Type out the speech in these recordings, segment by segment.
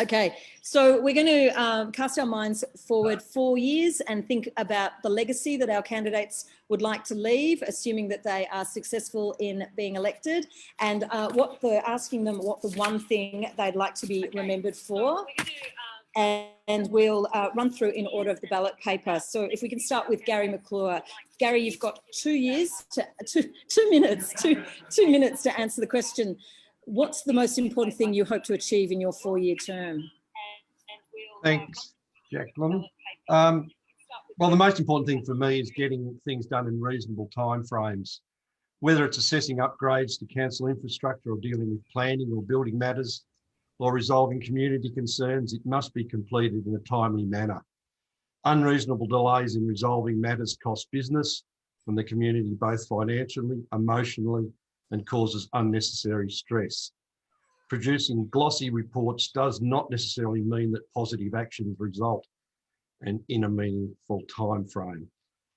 Okay, so we're going to cast our minds forward 4 years and think about the legacy that our candidates would like to leave, assuming that they are successful in being elected, and what they're asking them, what the one thing they'd like to be remembered for. And we'll run through in order of the ballot paper. So if we can start with Gary McClure. Gary, you've got 2 years to 2 minutes to answer the question. What's the most important thing you hope to achieve in your 4-year term? Thanks, Jacqueline. Well, the most important thing for me is getting things done in reasonable timeframes. Whether it's assessing upgrades to council infrastructure or dealing with planning or building matters or resolving community concerns, it must be completed in a timely manner. Unreasonable delays in resolving matters cost business and the community both financially, emotionally, and causes unnecessary stress. Producing glossy reports does not necessarily mean that positive actions result and in a meaningful time frame.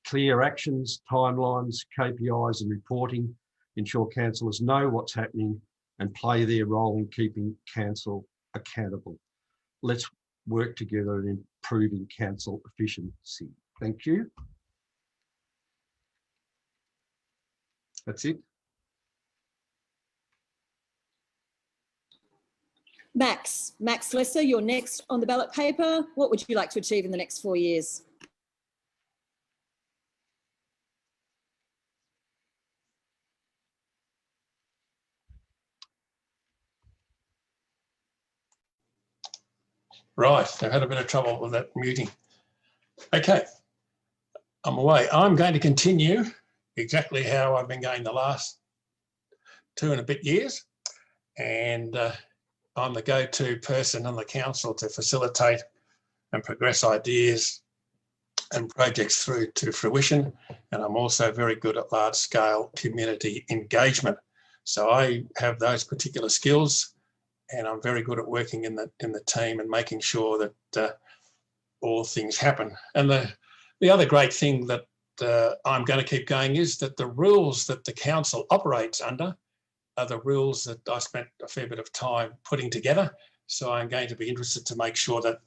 Clear actions, timelines, KPIs and reporting ensure councillors know what's happening and play their role in keeping council accountable. Let's work together in improving council efficiency. Thank you. That's it. Max Lesser, you're next on the ballot paper. What would you like to achieve in the next 4 years? Right, I've had a bit of trouble with that muting. Okay, I'm away. I'm going to continue exactly how I've been going the last 2 and a bit years. And I'm the go-to person on the council to facilitate and progress ideas and projects through to fruition. And I'm also very good at large-scale community engagement. So I have those particular skills, and I'm very good at working in the team and making sure that all things happen. And the other great thing that I'm going to keep going is that the rules that the council operates under are the rules that I spent a fair bit of time putting together. So I'm going to be interested to make sure that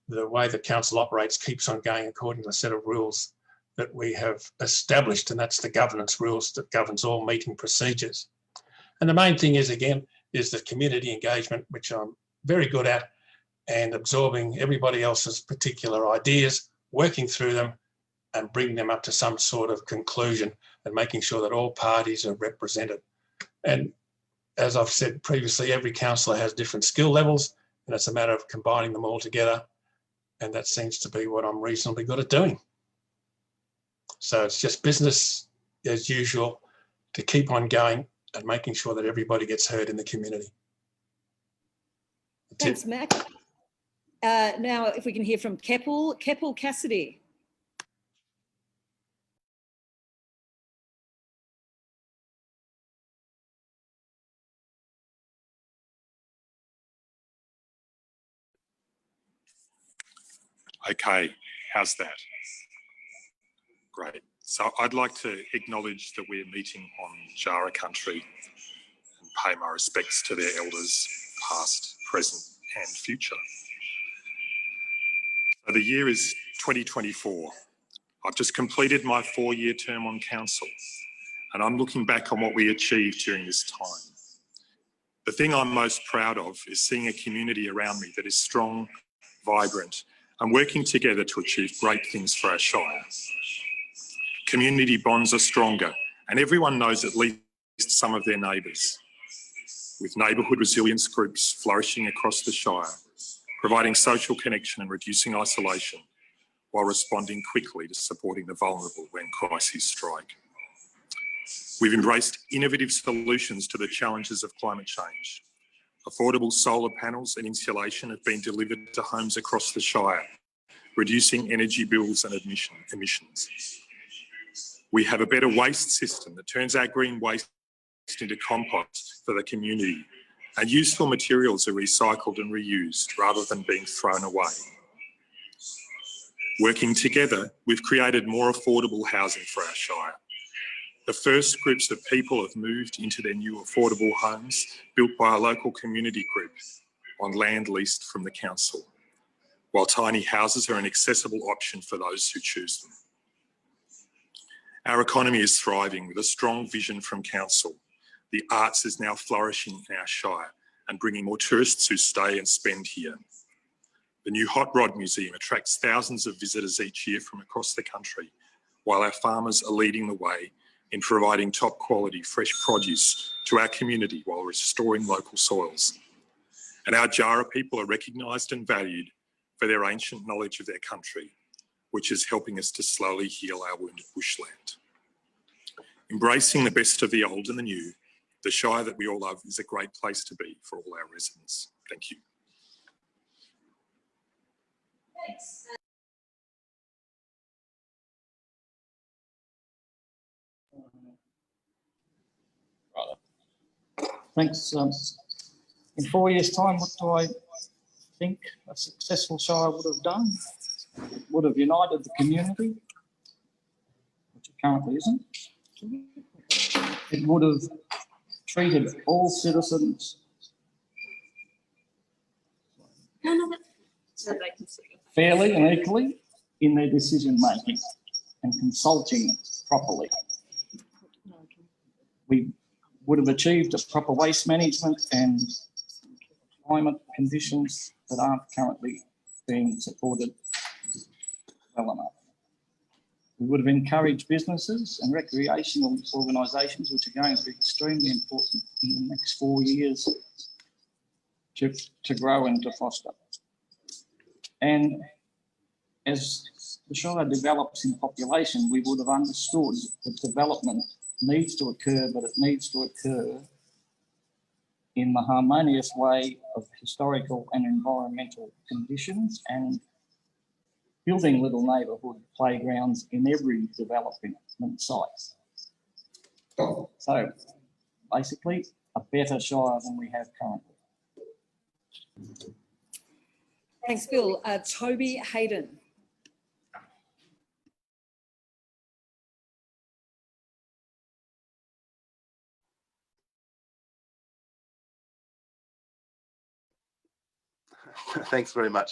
the way the council operates keeps on going according to a set of rules that we have established, and that's the governance rules that governs all meeting procedures. And the main thing is, again, is the community engagement, which I'm very good at, and absorbing everybody else's particular ideas, working through them and bringing them up to some sort of conclusion and making sure that all parties are represented. And as I've said previously, every councillor has different skill levels, and it's a matter of combining them all together. And that seems to be what I'm reasonably good at doing. So it's just business as usual to keep on going and making sure that everybody gets heard in the community. Thanks, Mac. Now, if we can hear from Keppel Cassidy. Okay, how's that? Great. So I'd like to acknowledge that we're meeting on Jara country and pay my respects to their elders, past, present and future. So the year is 2024. I've just completed my 4-year term on council, and I'm looking back on what we achieved during this time. The thing I'm most proud of is seeing a community around me that is strong, vibrant, and working together to achieve great things for our Shire. Community bonds are stronger, and everyone knows at least some of their neighbours, with neighbourhood resilience groups flourishing across the Shire, providing social connection and reducing isolation, while responding quickly to supporting the vulnerable when crises strike. We've embraced innovative solutions to the challenges of climate change. Affordable solar panels and insulation have been delivered to homes across the Shire, reducing energy bills and emissions. We have a better waste system that turns our green waste into compost for the community, and useful materials are recycled and reused rather than being thrown away. Working together, we've created more affordable housing for our Shire. The first groups of people have moved into their new affordable homes built by a local community group, on land leased from the council, while tiny houses are an accessible option for those who choose them. Our economy is thriving with a strong vision from council. The arts is now flourishing in our shire and bringing more tourists who stay and spend here. The new Hot Rod Museum attracts thousands of visitors each year from across the country, while our farmers are leading the way in providing top quality fresh produce to our community while restoring local soils. And our Jara people are recognised and valued for their ancient knowledge of their country, which is helping us to slowly heal our wounded bushland. Embracing the best of the old and the new, the Shire that we all love is a great place to be for all our residents. Thank you. Thanks. Thanks. In 4 years' time, what do I think a successful Shire would have done? It would have united the community, which it currently isn't. It would have treated all citizens fairly and equally in their decision making and consulting properly. We would have achieved a proper waste management and climate conditions that aren't currently being supported well enough. We would have encouraged businesses and recreational organisations, which are going to be extremely important in the next 4 years to grow and to foster. And as the Shire develops in population, we would have understood that development needs to occur, but it needs to occur in the harmonious way of historical and environmental conditions and building little neighbourhood playgrounds in every development site. So basically a better Shire than we have currently. Thanks, Bill. Toby Hayden. Thanks very much.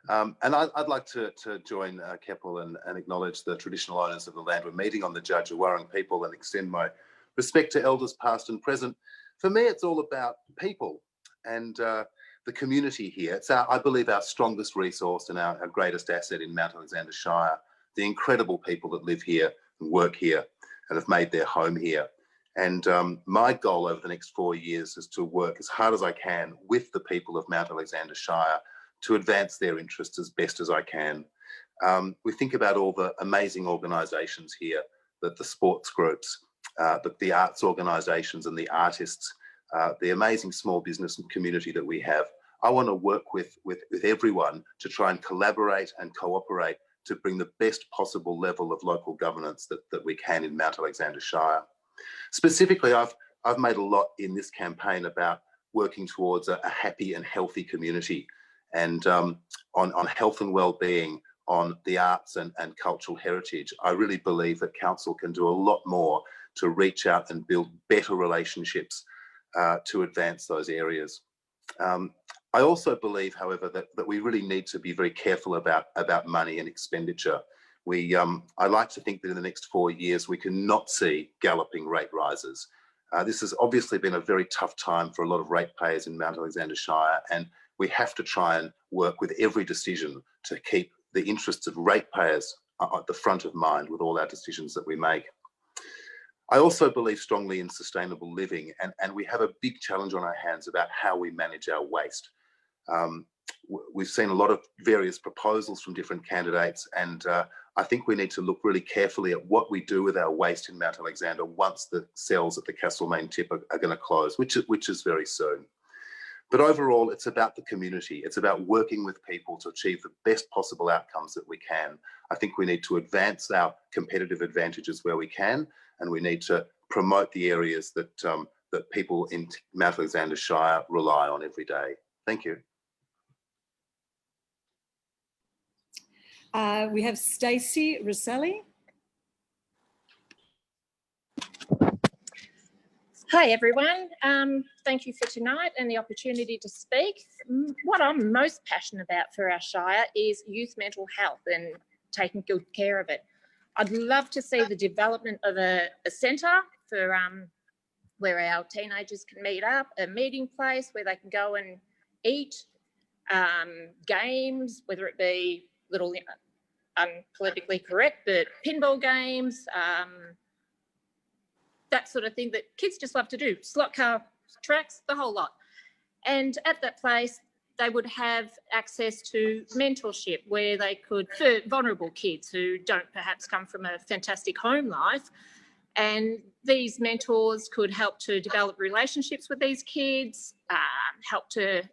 And I'd like to join Keppel and acknowledge the traditional owners of the land we're meeting on, the Djadjawarrung people, and extend my respect to elders past and present. For me, it's all about people and the community here. It's, I believe, our strongest resource and our greatest asset in Mount Alexander Shire, the incredible people that live here and work here and have made their home here. And my goal over the next 4 years is to work as hard as I can with the people of Mount Alexander Shire to advance their interests as best as I can. We think about all the amazing organisations here, that the sports groups, the arts organisations and the artists, the amazing small business community that we have. I want to work with everyone to try and collaborate and cooperate to bring the best possible level of local governance that we can in Mount Alexander Shire. Specifically, I've made a lot in this campaign about working towards a happy and healthy community, and on health and well-being, on the arts and cultural heritage. I really believe that council can do a lot more to reach out and build better relationships to advance those areas. I also believe, however, that we really need to be very careful about money and expenditure. I like to think that in the next 4 years, we cannot see galloping rate rises. This has obviously been a very tough time for a lot of ratepayers in Mount Alexander Shire, and we have to try and work with every decision to keep the interests of ratepayers at the front of mind with all our decisions that we make. I also believe strongly in sustainable living, and we have a big challenge on our hands about how we manage our waste. We've seen a lot of various proposals from different candidates, and I think we need to look really carefully at what we do with our waste in Mount Alexander once the cells at the Castlemaine tip are going to close, which is very soon. But overall, it's about the community. It's about working with people to achieve the best possible outcomes that we can. I think we need to advance our competitive advantages where we can, and we need to promote the areas that people in Mount Alexander Shire rely on every day. Thank you. We have Stacey Rosselli. Hi everyone, thank you for tonight and the opportunity to speak. What I'm most passionate about for our Shire is youth mental health and taking good care of it. I'd love to see the development of a centre for where our teenagers can meet up, a meeting place where they can go and eat, games, whether it be little unpolitically correct, but pinball games, that sort of thing that kids just love to do, slot car tracks, the whole lot. And at that place, they would have access to mentorship where they could, for vulnerable kids who don't perhaps come from a fantastic home life, and these mentors could help to develop relationships with these kids, help to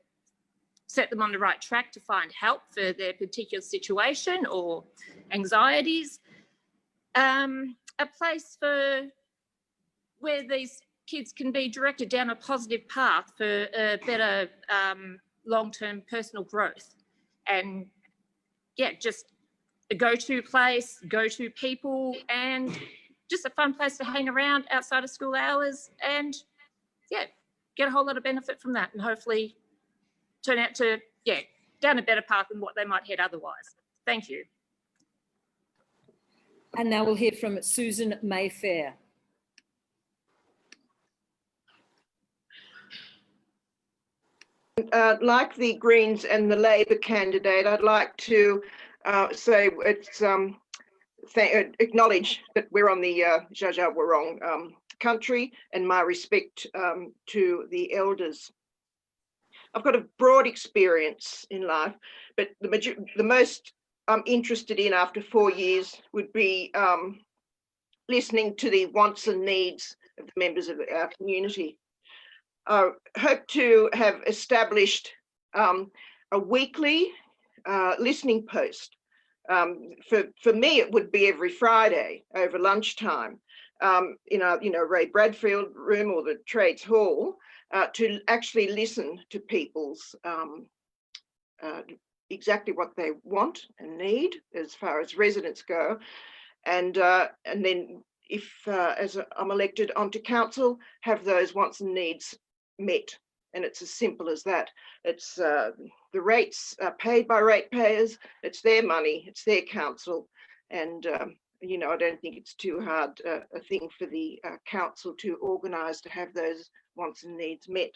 set them on the right track to find help for their particular situation or anxieties. A place for where these kids can be directed down a positive path for a better long-term personal growth. And yeah, just a go-to place, go-to people, and just a fun place to hang around outside of school hours, and yeah, get a whole lot of benefit from that, and hopefully turn out to, yeah, down a better path than what they might head otherwise. Thank you. And now we'll hear from Susan Mayfair. Like the Greens and the Labor candidate, I'd like to say it's acknowledge that we're on the Dja Dja Wurrung country, and my respect to the elders. I've got a broad experience in life, but the most I'm interested in after 4 years would be listening to the wants and needs of the members of our community. I hope to have established a weekly listening post. For me, it would be every Friday over lunchtime in a Ray Bradfield room or the Trades Hall to actually listen to people's exactly what they want and need as far as residents go, and then if as I'm elected onto council, have those wants and needs met. And it's as simple as that. It's the rates are paid by ratepayers. It's their money. It's their council, and I don't think it's too hard a thing for the council to organise to have those wants and needs met.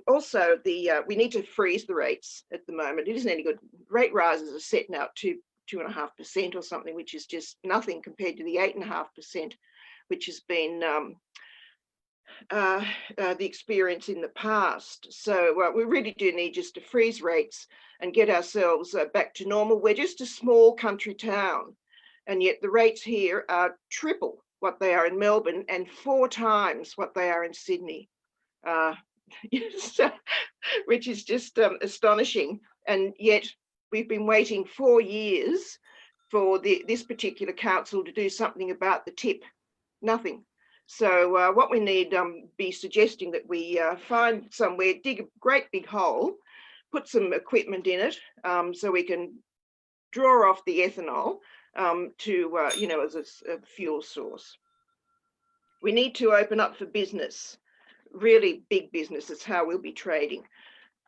Also, we need to freeze the rates at the moment. It isn't any good. Rate rises are set now to 2.5% or something, which is just nothing compared to the 8.5%, which has been the experience in the past. So we really do need just to freeze rates and get ourselves back to normal. We're just a small country town, and yet the rates here are triple what they are in Melbourne and 4 times what they are in Sydney, which is just astonishing. And yet we've been waiting 4 years for this particular council to do something about the tip. Nothing. So what we need, be suggesting that we find somewhere, dig a great big hole, put some equipment in it, so we can draw off the ethanol as a fuel source. We need to open up for business, really big business. Is how we'll be trading.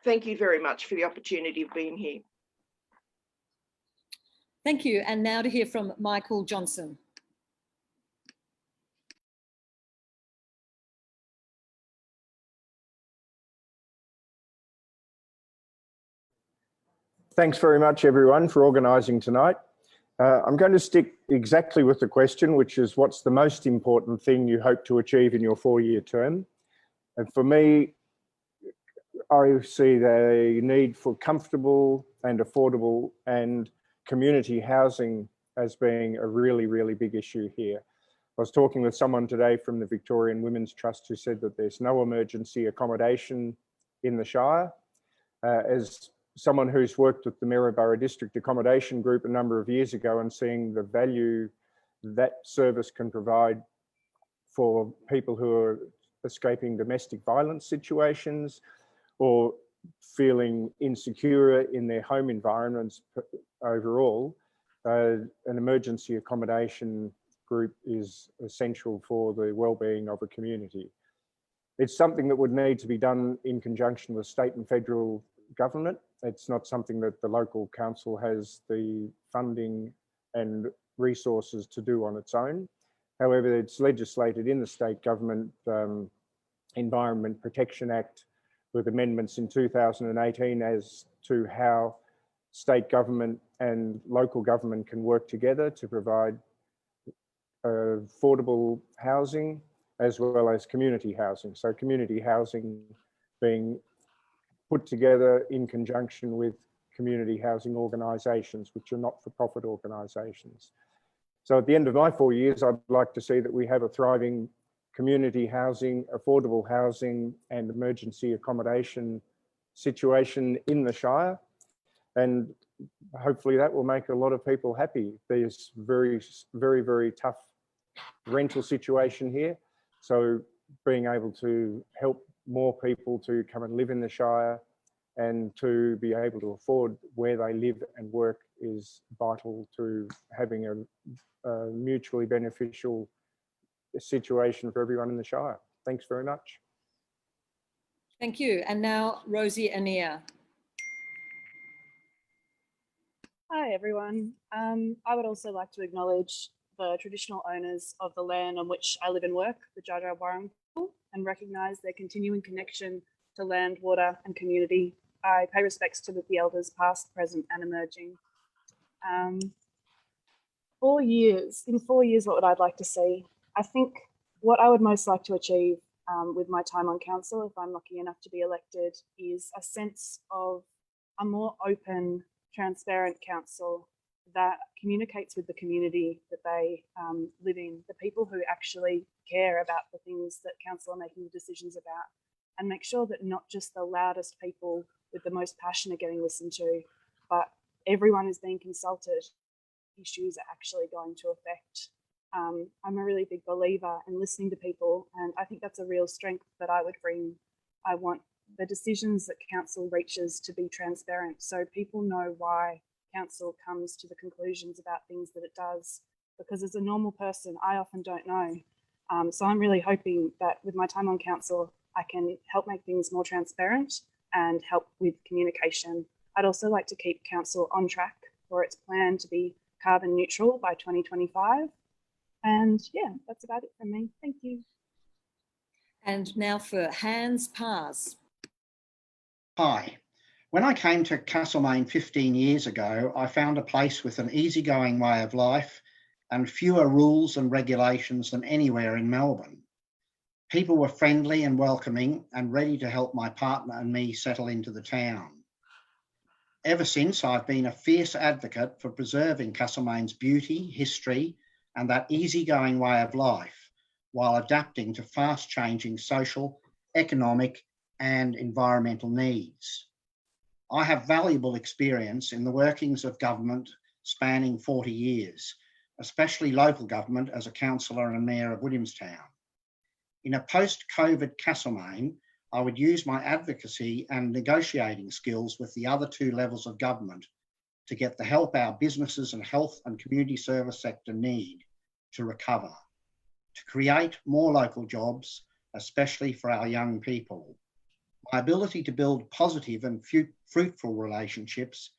Thank you very much for the opportunity of being here. Thank you. And now to hear from Michael Johnson. Thanks very much, everyone, for organising tonight. I'm going to stick exactly with the question, which is what's the most important thing you hope to achieve in your 4-year term? And for me, I see the need for comfortable and affordable and community housing as being a really, really big issue here. I was talking with someone today from the Victorian Women's Trust who said that there's no emergency accommodation in the Shire. As someone who's worked with the Maryborough District Accommodation Group a number of years ago and seeing the value that service can provide for people who are escaping domestic violence situations or feeling insecure in their home environments overall, an emergency accommodation group is essential for the well-being of a community. It's something that would need to be done in conjunction with state and federal government. It's not something that the local council has the funding and resources to do on its own. However, it's legislated in the state government Environment Protection Act with amendments in 2018 as to how state government and local government can work together to provide affordable housing as well as community housing. So community housing being put together in conjunction with community housing organisations, which are not-for-profit organisations. So at the end of my 4 years, I'd like to see that we have a thriving community housing, affordable housing and emergency accommodation situation in the Shire. And hopefully that will make a lot of people happy. There's very tough rental situation here. So being able to help more people to come and live in the Shire and to be able to afford where they live and work is vital to having a mutually beneficial situation for everyone in the Shire. Thanks very much. Thank you. And now Rosie Anea. Hi everyone. I would also like to acknowledge the traditional owners of the land on which I live and work, the Dja Dja Wurrung people, and recognise their continuing connection to land, water and community. I pay respects to the elders past, present and emerging. 4 years, in 4 years, what would I like to see? I think what I would most like to achieve with my time on council, if I'm lucky enough to be elected, is a sense of a more open, transparent council that communicates with the community that they live in, the people who actually care about the things that council are making decisions about, and make sure that not just the loudest people with the most passion are getting listened to, but everyone is being consulted. Issues are actually going to affect. I'm a really big believer in listening to people, and I think that's a real strength that I would bring. I want the decisions that council reaches to be transparent, so people know why council comes to the conclusions about things that it does, because as a normal person, I often don't know. So I'm really hoping that with my time on council, I can help make things more transparent and help with communication. I'd also like to keep council on track for its plan to be carbon neutral by 2025. And yeah, that's about it from me. Thank you. And now for Hans Pars. Hi. When I came to Castlemaine 15 years ago, I found a place with an easygoing way of life and fewer rules and regulations than anywhere in Melbourne. People were friendly and welcoming and ready to help my partner and me settle into the town. Ever since, I've been a fierce advocate for preserving Castlemaine's beauty, history, and that easygoing way of life while adapting to fast-changing social, economic, and environmental needs. I have valuable experience in the workings of government spanning 40 years, especially local government as a councillor and mayor of Williamstown. In a post-COVID Castlemaine, I would use my advocacy and negotiating skills with the other two levels of government to get the help our businesses and health and community service sector need to recover, to create more local jobs, especially for our young people. My ability to build positive and fruitful relationships,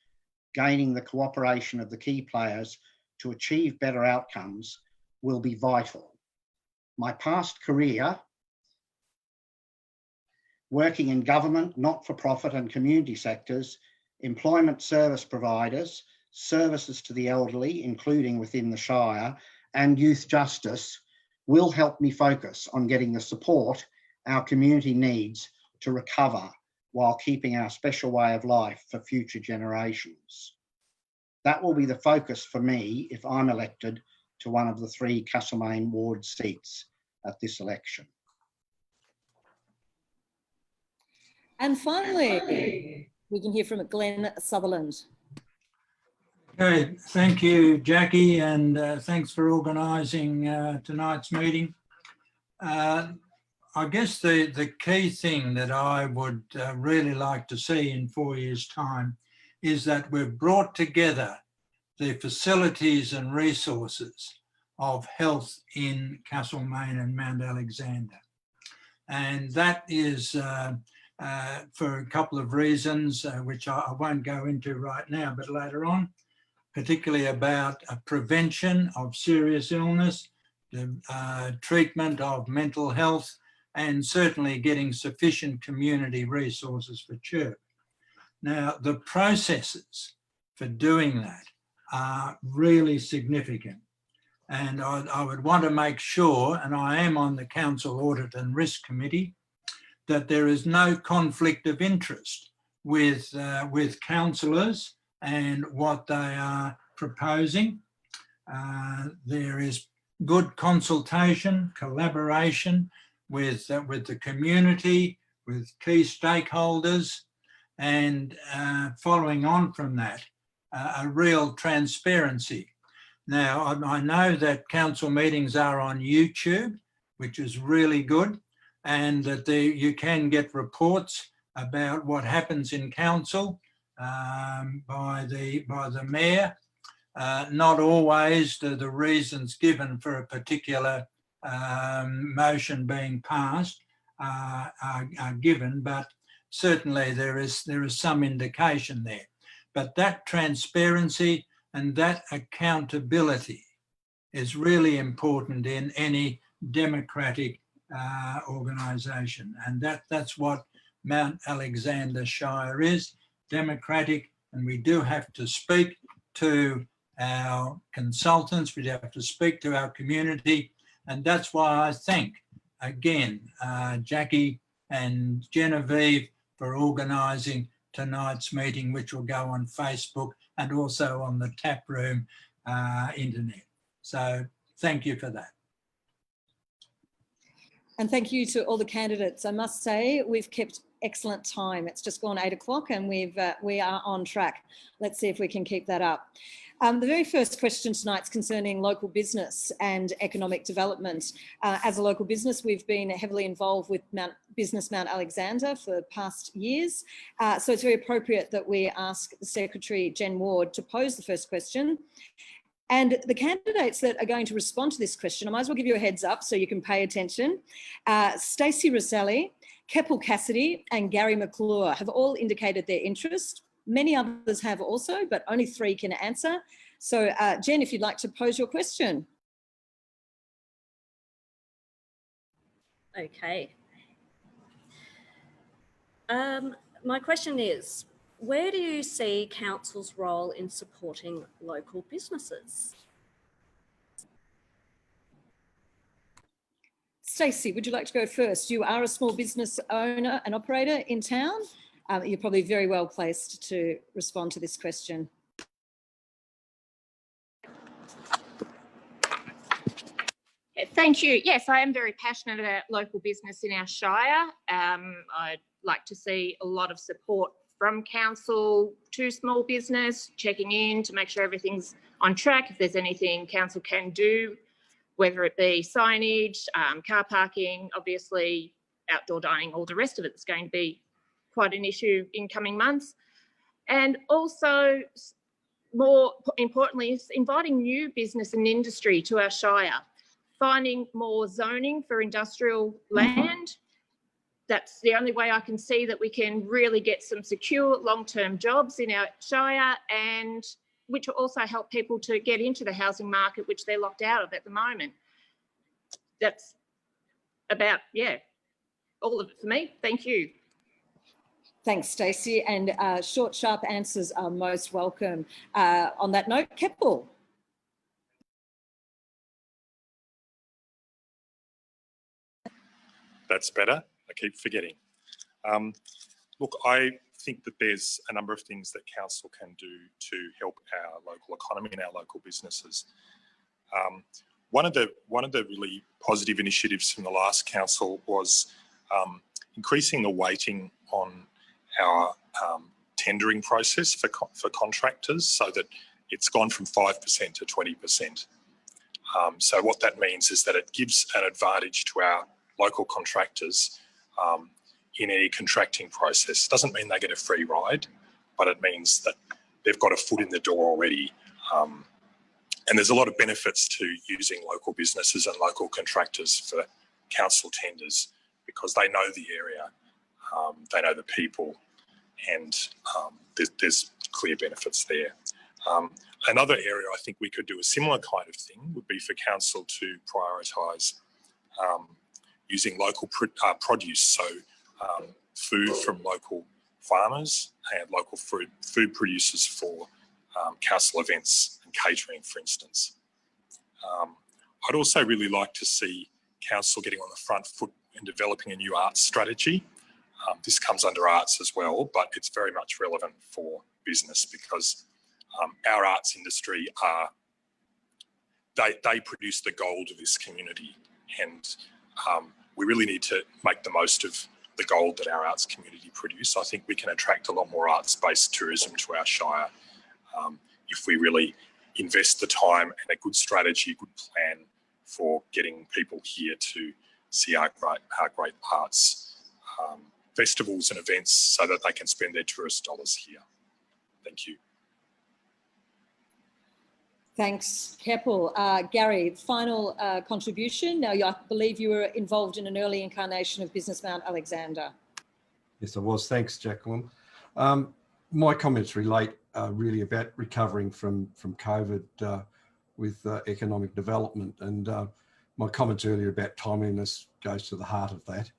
gaining the cooperation of the key players to achieve better outcomes will be vital. My past career, working in government, not-for-profit and community sectors, employment service providers, services to the elderly, including within the Shire, and youth justice, will help me focus on getting the support our community needs to recover while keeping our special way of life for future generations. That will be the focus for me if I'm elected to one of the 3 Castlemaine Ward seats at this election. And finally, we can hear from Glenn Sutherland. Okay, thank you, Jackie, and thanks for organising tonight's meeting. I guess the key thing that I would really like to see in 4 years' time is that we've brought together the facilities and resources of health in Castlemaine and Mount Alexander. And that is for a couple of reasons, which I won't go into right now, but later on, particularly about prevention of serious illness, the treatment of mental health, and certainly getting sufficient community resources for CHIRP. Now, the processes for doing that are really significant. And I would want to make sure, and I am on the Council Audit and Risk Committee, that there is no conflict of interest with councillors and what they are proposing. There is good consultation, collaboration with the community, with key stakeholders, and following on from that, a real transparency. Now, I know that council meetings are on YouTube, which is really good, and that you can get reports about what happens in council by the mayor. Not always the reasons given for a particular motion being passed are given, but certainly there is some indication there. But that transparency and that accountability is really important in any democratic organisation, and that's what Mount Alexander Shire is, democratic, and we do have to speak to our consultants, we have to speak to our community, and that's why I thank again Jackie and Genevieve for organising tonight's meeting, which will go on Facebook and also on the Taproom internet. So thank you for that. And thank you to all the candidates. I must say we've kept excellent time. It's just gone 8 o'clock and we are on track. Let's see if we can keep that up. The very first question tonight is concerning local business and economic development. As a local business, we've been heavily involved with Mount Alexander for past years. So it's very appropriate that we ask the Secretary, Jen Ward, to pose the first question. And the candidates that are going to respond to this question, I might as well give you a heads up so you can pay attention. Stacey Rosselli, Keppel Cassidy and Gary McClure have all indicated their interest. Many others have also, but only 3 can answer. So Jen, if you'd like to pose your question. Okay. My question is, where do you see council's role in supporting local businesses? Stacey, would you like to go first? You are a small business owner and operator in town. You're probably very well placed to respond to this question. Thank you. Yes, I am very passionate about local business in our Shire. I'd like to see a lot of support from council to small business, checking in to make sure everything's on track. If there's anything council can do, whether it be signage, car parking, obviously outdoor dining, all the rest of it's going to be quite an issue in coming months. And also, more importantly, is inviting new business and industry to our Shire, finding more zoning for industrial land. That's the only way I can see that we can really get some secure long-term jobs in our Shire, and which will also help people to get into the housing market, which they're locked out of at the moment. That's about, yeah, all of it for me. Thank you. Thanks, Stacey, and short, sharp answers are most welcome. On that note, Keppel. That's better. I keep forgetting. Look, I think that there's a number of things that council can do to help our local economy and our local businesses. One of the really positive initiatives from the last council was increasing the weighting on our tendering process for contractors, so that it's gone from 5% to 20%. So what that means is that it gives an advantage to our local contractors in any contracting process. It doesn't mean they get a free ride, but it means that they've got a foot in the door already. And there's a lot of benefits to using local businesses and local contractors for council tenders. because they know the area, they know the people, and there's clear benefits there. Another area I think we could do a similar kind of thing would be for council to prioritise using local produce, so food from local farmers and local food producers for council events and catering, for instance. I'd also really like to see council getting on the front foot in developing a new arts strategy. This comes under arts as well, but it's very much relevant for business because our arts industry they produce the gold of this community, and we really need to make the most of the gold that our arts community produce. I think we can attract a lot more arts-based tourism to our shire if we really invest the time and a good strategy, good plan for getting people here to see our great arts festivals and events so that they can spend their tourist dollars here. Thank you. Thanks, Keppel. Gary, final contribution. Now, I believe you were involved in an early incarnation of Business Mount Alexander. Yes, I was. Thanks, Jacqueline. My comments relate really about recovering from COVID with economic development, and my comments earlier about timeliness goes to the heart of that.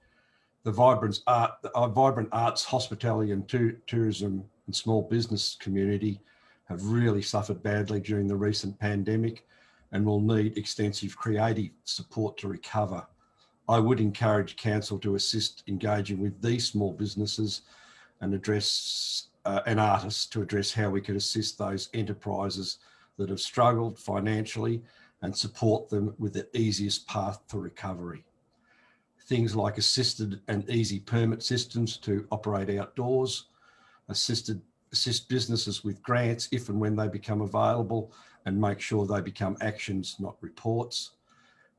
The vibrant arts, hospitality and tourism and small business community have really suffered badly during the recent pandemic and will need extensive creative support to recover. I would encourage council to assist engaging with these small businesses and artists to address how we could assist those enterprises that have struggled financially and support them with the easiest path to recovery. Things like assisted and easy permit systems to operate outdoors, assist businesses with grants if and when they become available and make sure they become actions, not reports.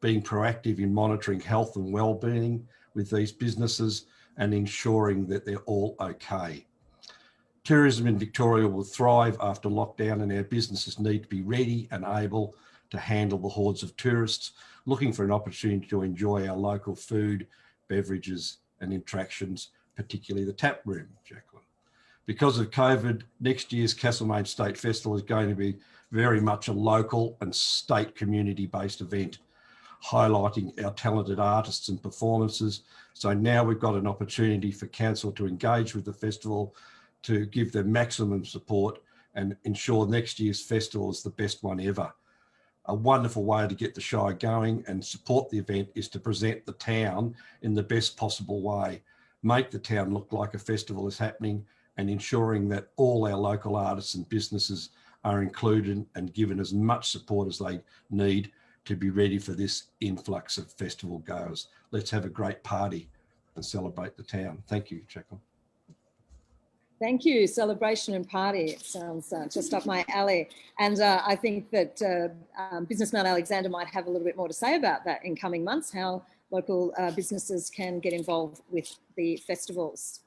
Being proactive in monitoring health and well-being with these businesses and ensuring that they're all okay. Tourism in Victoria will thrive after lockdown, and our businesses need to be ready and able to handle the hordes of tourists looking for an opportunity to enjoy our local food, beverages and attractions, particularly the tap room, Jacqueline. Because of COVID, next year's Castlemaine State Festival is going to be very much a local and state community-based event, highlighting our talented artists and performances. So now we've got an opportunity for council to engage with the festival, to give them maximum support and ensure next year's festival is the best one ever. A wonderful way to get the Shire going and support the event is to present the town in the best possible way, make the town look like a festival is happening, and ensuring that all our local artists and businesses are included and given as much support as they need to be ready for this influx of festival goers. Let's have a great party and celebrate the town. Thank you, Jacqueline. Thank you. Celebration and party. It sounds just up my alley. And I think that Business Mount Alexander might have a little bit more to say about that in coming months, how local businesses can get involved with the festivals.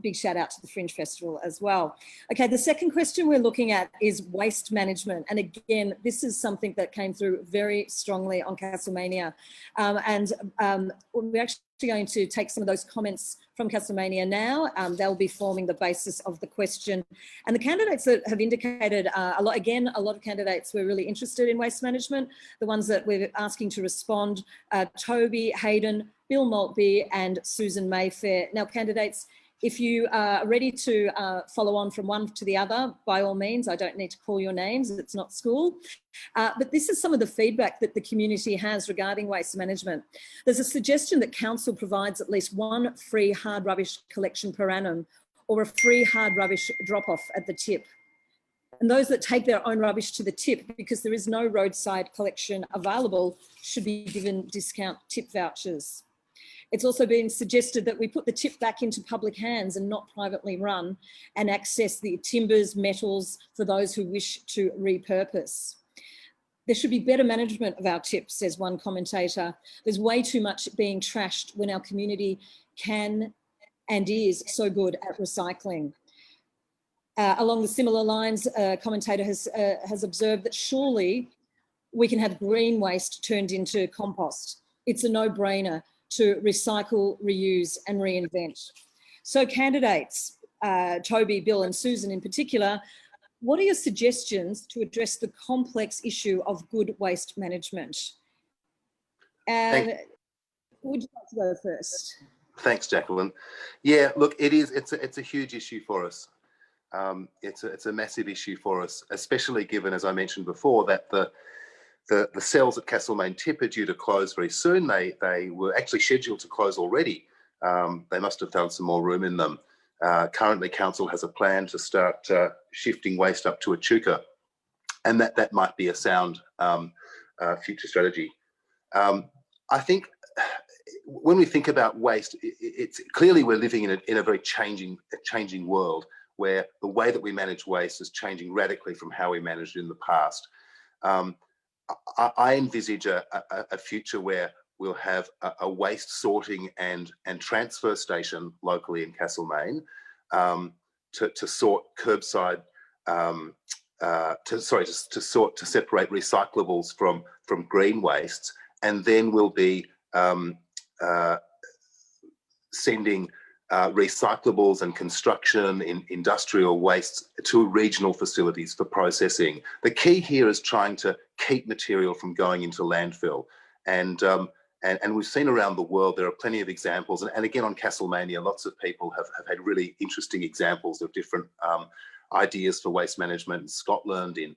Big shout out to the Fringe Festival as well. Okay, the second question we're looking at is waste management. And again, this is something that came through very strongly on Castlemania. We're actually going to take some of those comments from Castlemaine now. They'll be forming the basis of the question. And the candidates that have indicated a lot of candidates were really interested in waste management. The ones that we're asking to respond, Toby, Hayden, Bill Maltby and Susan Mayfair. Now, candidates, if you are ready to follow on from one to the other, by all means, I don't need to call your names, it's not school. But this is some of the feedback that the community has regarding waste management. There's a suggestion that council provides at least one free hard rubbish collection per annum or a free hard rubbish drop-off at the tip. And those that take their own rubbish to the tip, because there is no roadside collection available, should be given discount tip vouchers. It's also been suggested that we put the tip back into public hands and not privately run, and access the timbers, metals for those who wish to repurpose. There should be better management of our tips, says one commentator. There's way too much being trashed when our community can and is so good at recycling. Along the similar lines, a commentator has observed that surely we can have green waste turned into compost. It's a no-brainer to recycle, reuse and reinvent. So candidates, Toby, Bill and Susan in particular, what are your suggestions to address the complex issue of good waste management? And would you like to go first? Thanks, Jacqueline. Yeah, look, it's a huge issue for us. It's a massive issue for us, especially given, as I mentioned before, that the cells at Castlemaine Tip are due to close very soon. They were actually scheduled to close already. They must have found some more room in them. Currently, council has a plan to start shifting waste up to Echuca, and that might be a sound future strategy. I think when we think about waste, it's clearly we're living in a very changing world where the way that we manage waste is changing radically from how we managed it in the past. I envisage a future where we'll have a waste sorting and transfer station locally in Castlemaine to sort curbside, to separate recyclables from green wastes, and then we'll be sending recyclables and construction in industrial wastes to regional facilities for processing. The key here is trying to keep material from going into landfill. And we've seen around the world, there are plenty of examples. And again, on Castlemania, lots of people have had really interesting examples of different ideas for waste management in Scotland, in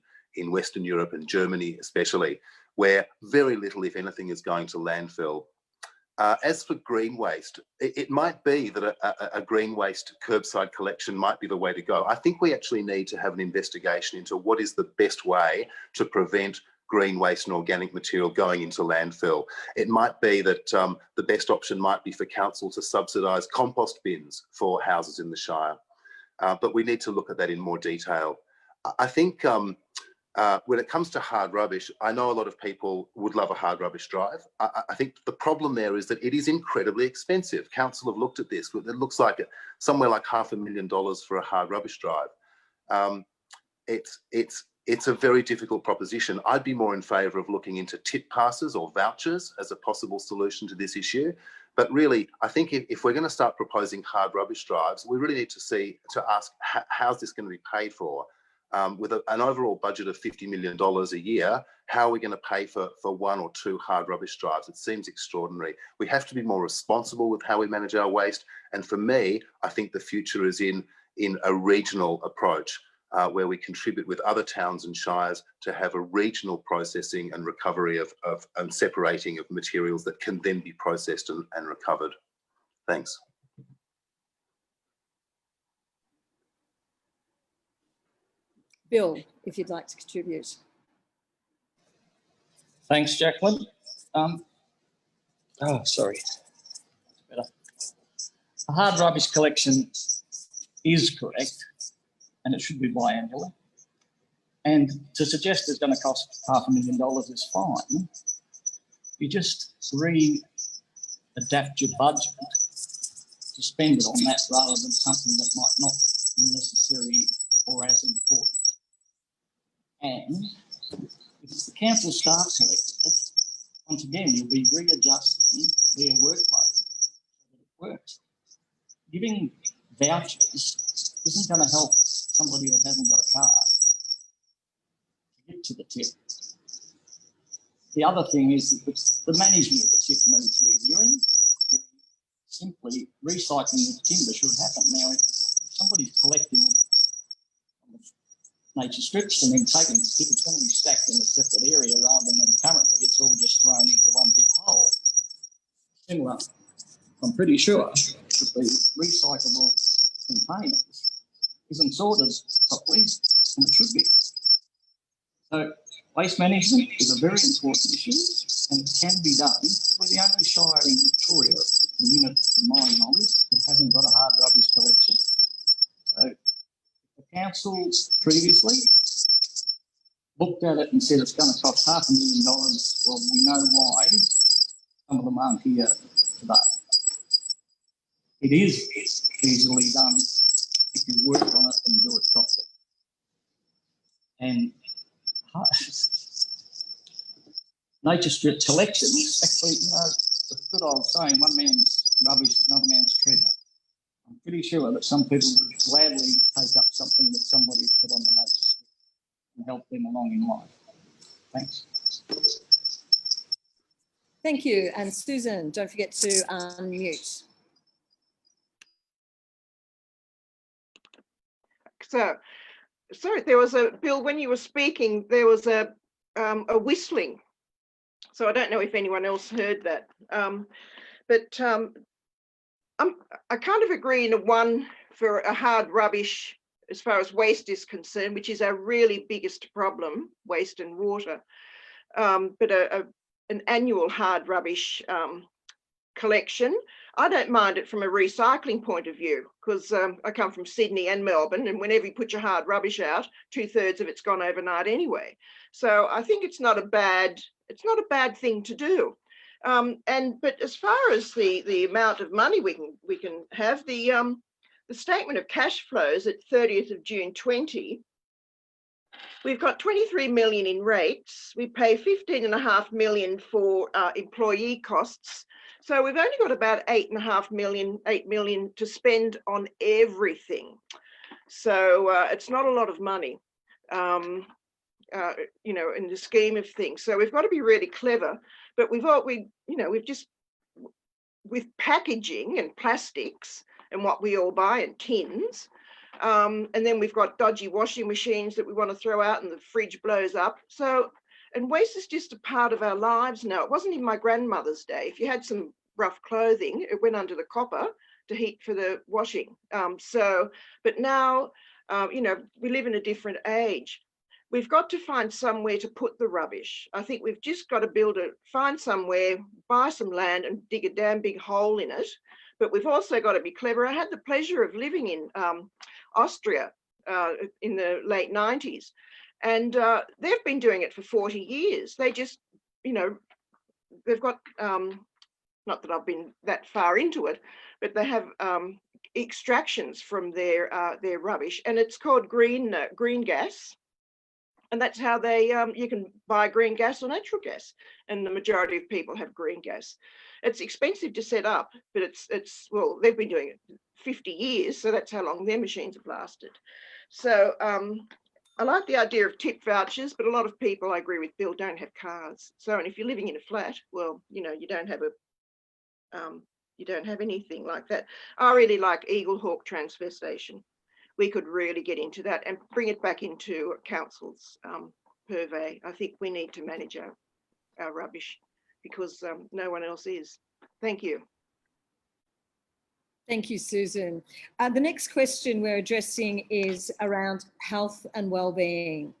Western Europe and Germany especially, where very little, if anything, is going to landfill. As for green waste, it might be that a green waste curbside collection might be the way to go. I think we actually need to have an investigation into what is the best way to prevent green waste and organic material going into landfill. It might be that the best option might be for council to subsidise compost bins for houses in the Shire. But we need to look at that in more detail. I think when it comes to hard rubbish, I know a lot of people would love a hard rubbish drive. I think the problem there is that it is incredibly expensive. Council have looked at this. It looks like somewhere like $500,000 for a hard rubbish drive. It's a very difficult proposition. I'd be more in favour of looking into tip passes or vouchers as a possible solution to this issue. But really, I think if we're going to start proposing hard rubbish drives, we really need to ask how's this going to be paid for? With an overall budget of $50 million a year, how are we going to pay for one or two hard rubbish drives? It seems extraordinary. We have to be more responsible with how we manage our waste. And for me, I think the future is in a regional approach where we contribute with other towns and shires to have a regional processing and recovery of and separating of materials that can then be processed and recovered. Thanks. Bill, if you'd like to contribute. Thanks, Jacqueline. Sorry. Better. The hard rubbish collection is correct, and it should be biannually. And to suggest it's going to cost $500,000 is fine. You just adapt your budget to spend it on that rather than something that might not be necessary or as important. And if the council starts collecting it, once again, you'll be readjusting their workload so that it works. Giving vouchers isn't going to help somebody that hasn't got a car to get to the tip. The other thing is that the management of the tip needs reviewing. Simply recycling the timber should happen. Now, if somebody's collecting it on the nature strips and then taking the tip, it's going to be stacked in a separate area rather than currently it's all just thrown into one big hole. Similar, I'm pretty sure that the recyclable containers isn't sorted properly, and it should be. So waste management is a very important issue, and it can be done. We're the only shire in Victoria, the minute to my knowledge, that hasn't got a hard rubbish collection. So the council previously looked at it and said it's going to cost $500,000. Well, we know why some of them aren't here today. It is easily done if you work on it and do it properly. And nature strip collection, actually, the good old saying, one man's rubbish is another man's treasure. I'm pretty sure that some people would gladly take up something that somebody's put on the notice and help them along in life. Thanks. Thank you. And Susan, don't forget to unmute. So, sorry, there was a, Bill, when you were speaking, there was a whistling. So I don't know if anyone else heard that. I kind of agree in one for a hard rubbish as far as waste is concerned, which is our really biggest problem, waste and water. But an annual hard rubbish collection, I don't mind it from a recycling point of view, because I come from Sydney and Melbourne, and whenever you put your hard rubbish out, 2/3 of it's gone overnight anyway. So I think it's not a bad thing to do. But as far as the amount of money we can have, the statement of cash flows at 30th of June 20, we've got 23 million in rates. We pay 15.5 million for employee costs. So we've only got about 8 million to spend on everything. So it's not a lot of money, you know, in the scheme of things. So we've got to be really clever. But we've just, with packaging and plastics and what we all buy and tins, and then we've got dodgy washing machines that we want to throw out and the fridge blows up. So, and waste is just a part of our lives now. It wasn't in my grandmother's day. If you had some rough clothing, it went under the copper to heat for the washing. But now, you know, we live in a different age. We've got to find somewhere to put the rubbish. I think we've just got to find somewhere, buy some land and dig a damn big hole in it. But we've also got to be clever. I had the pleasure of living in Austria in the late 90s, and they've been doing it for 40 years. They just, you know, they've got, not that I've been that far into it, but they have extractions from their rubbish, and it's called green gas. And that's how they, you can buy green gas or natural gas. And the majority of people have green gas. It's expensive to set up, but well, they've been doing it 50 years. So that's how long their machines have lasted. So I like the idea of tip vouchers, but a lot of people, I agree with Bill, don't have cars. So, and if you're living in a flat, well, you know, you don't have anything like that. I really like Eagle Hawk Transfer Station. We could really get into that and bring it back into council's purvey. I think we need to manage our rubbish because no one else is. Thank you. Thank you, Susan. The next question we're addressing is around health and well-being.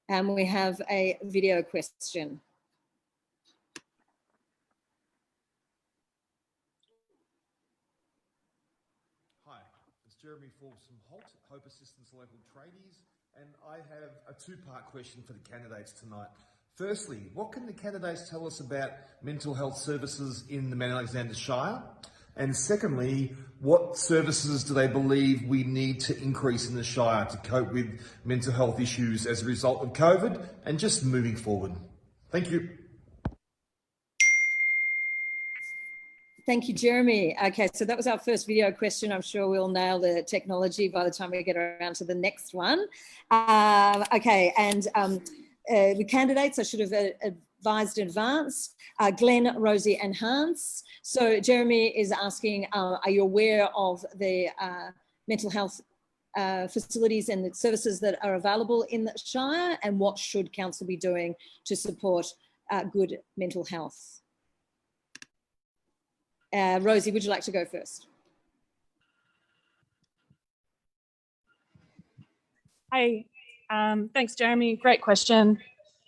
And we have a video question. Jeremy Folsom-Holt, Hope Assistance Local Tradies, and I have a two-part question for the candidates tonight. Firstly, what can the candidates tell us about mental health services in the Mount Alexander Shire? And secondly, what services do they believe we need to increase in the Shire to cope with mental health issues as a result of COVID and just moving forward? Thank you. Thank you, Jeremy. Okay, so that was our first video question. I'm sure we'll nail the technology by the time we get around to the next one. Okay, and the candidates I should have advised in advance, Glenn, Rosie and Hans. So Jeremy is asking, are you aware of the mental health facilities and the services that are available in the Shire, and what should council be doing to support good mental health? Rosie, would you like to go first? Hey, thanks, Jeremy. Great question.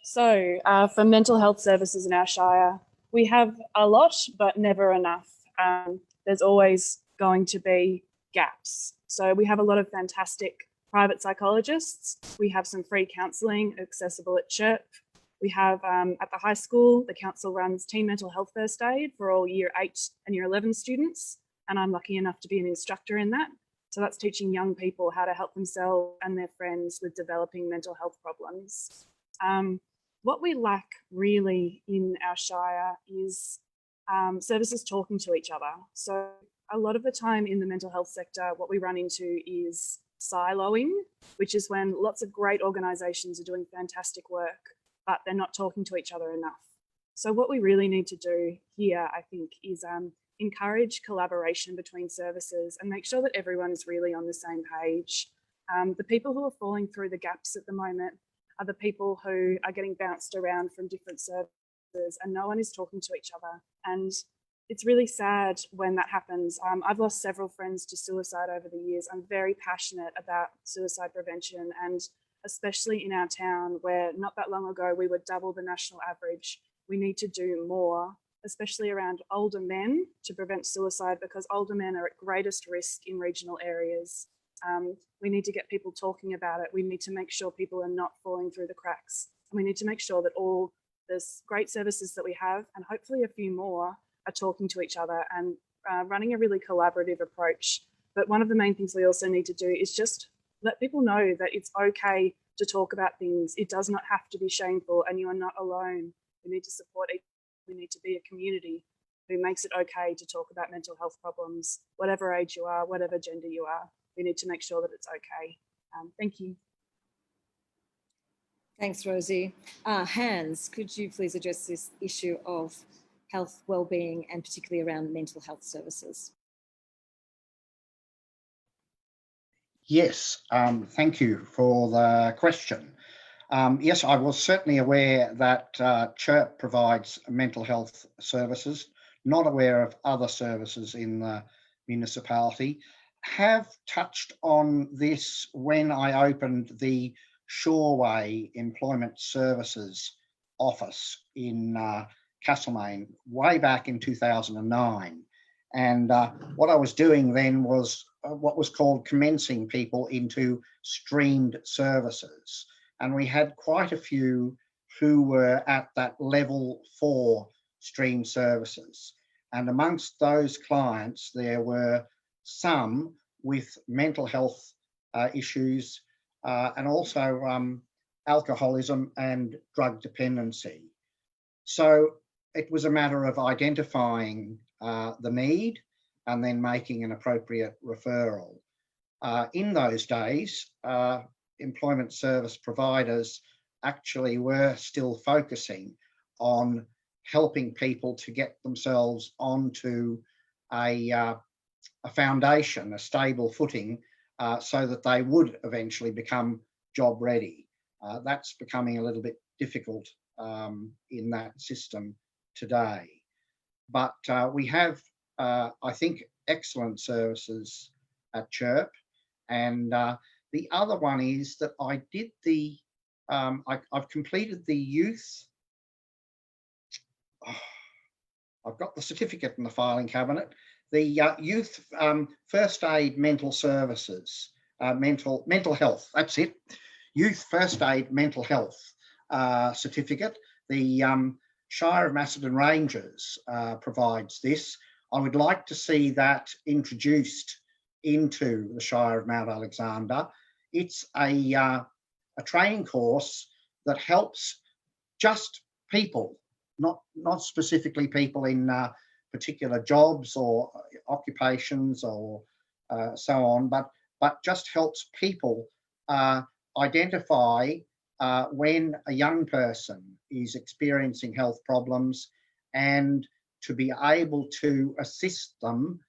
So for mental health services in our Shire, we have a lot, but never enough. There's always going to be gaps. So we have a lot of fantastic private psychologists. We have some free counselling accessible at CHIRP. We have at the high school, the council runs Teen Mental Health First Aid for all Year 8 and Year 11 students, and I'm lucky enough to be an instructor in that. So that's teaching young people how to help themselves and their friends with developing mental health problems. What we lack really in our Shire is services talking to each other. So a lot of the time in the mental health sector, what we run into is siloing, which is when lots of great organisations are doing fantastic work, but they're not talking to each other enough. So what we really need to do here, I think, is encourage collaboration between services and make sure that everyone is really on the same page. The people who are falling through the gaps at the moment are the people who are getting bounced around from different services and no one is talking to each other. And it's really sad when that happens. I've lost several friends to suicide over the years. I'm very passionate about suicide prevention, and especially in our town where not that long ago we were double the national average. We need to do more, especially around older men, to prevent suicide, because older men are at greatest risk in regional areas. We need to get people talking about it. We need to make sure people are not falling through the cracks. And we need to make sure that all this great services that we have, and hopefully a few more, are talking to each other and running a really collaborative approach. But one of the main things we also need to do is just let people know that it's okay to talk about things. It does not have to be shameful, and you are not alone. We need to support each other. We need to be a community who makes it okay to talk about mental health problems, whatever age you are, whatever gender you are. We need to make sure that it's okay. Thank you. Thanks, Rosie. Hans, could you please address this issue of health, wellbeing, and particularly around mental health services? Yes, thank you for the question. Yes, I was certainly aware that CHIRP provides mental health services, not aware of other services in the municipality. Have touched on this when I opened the Shoreway Employment Services office in Castlemaine way back in 2009. And what I was doing then was what was called commencing people into streamed services. And we had quite a few who were at that level 4 stream services. And amongst those clients, there were some with mental health issues and also alcoholism and drug dependency. So it was a matter of identifying the need and then making an appropriate referral. In those days, employment service providers actually were still focusing on helping people to get themselves onto a foundation, a stable footing, so that they would eventually become job ready. That's becoming a little bit difficult in that system today. But we have, I think, excellent services at CHIRP. And the other one is that I did the, I've completed the youth, I've got the certificate in the filing cabinet, the youth first aid mental services, mental health, that's it, youth first aid mental health certificate. The Shire of Macedon Rangers provides this. I would like to see that introduced into the Shire of Mount Alexander. It's a training course that helps just people, not specifically people in particular jobs or occupations or so on, but just helps people identify when a young person is experiencing health problems and to be able to assist them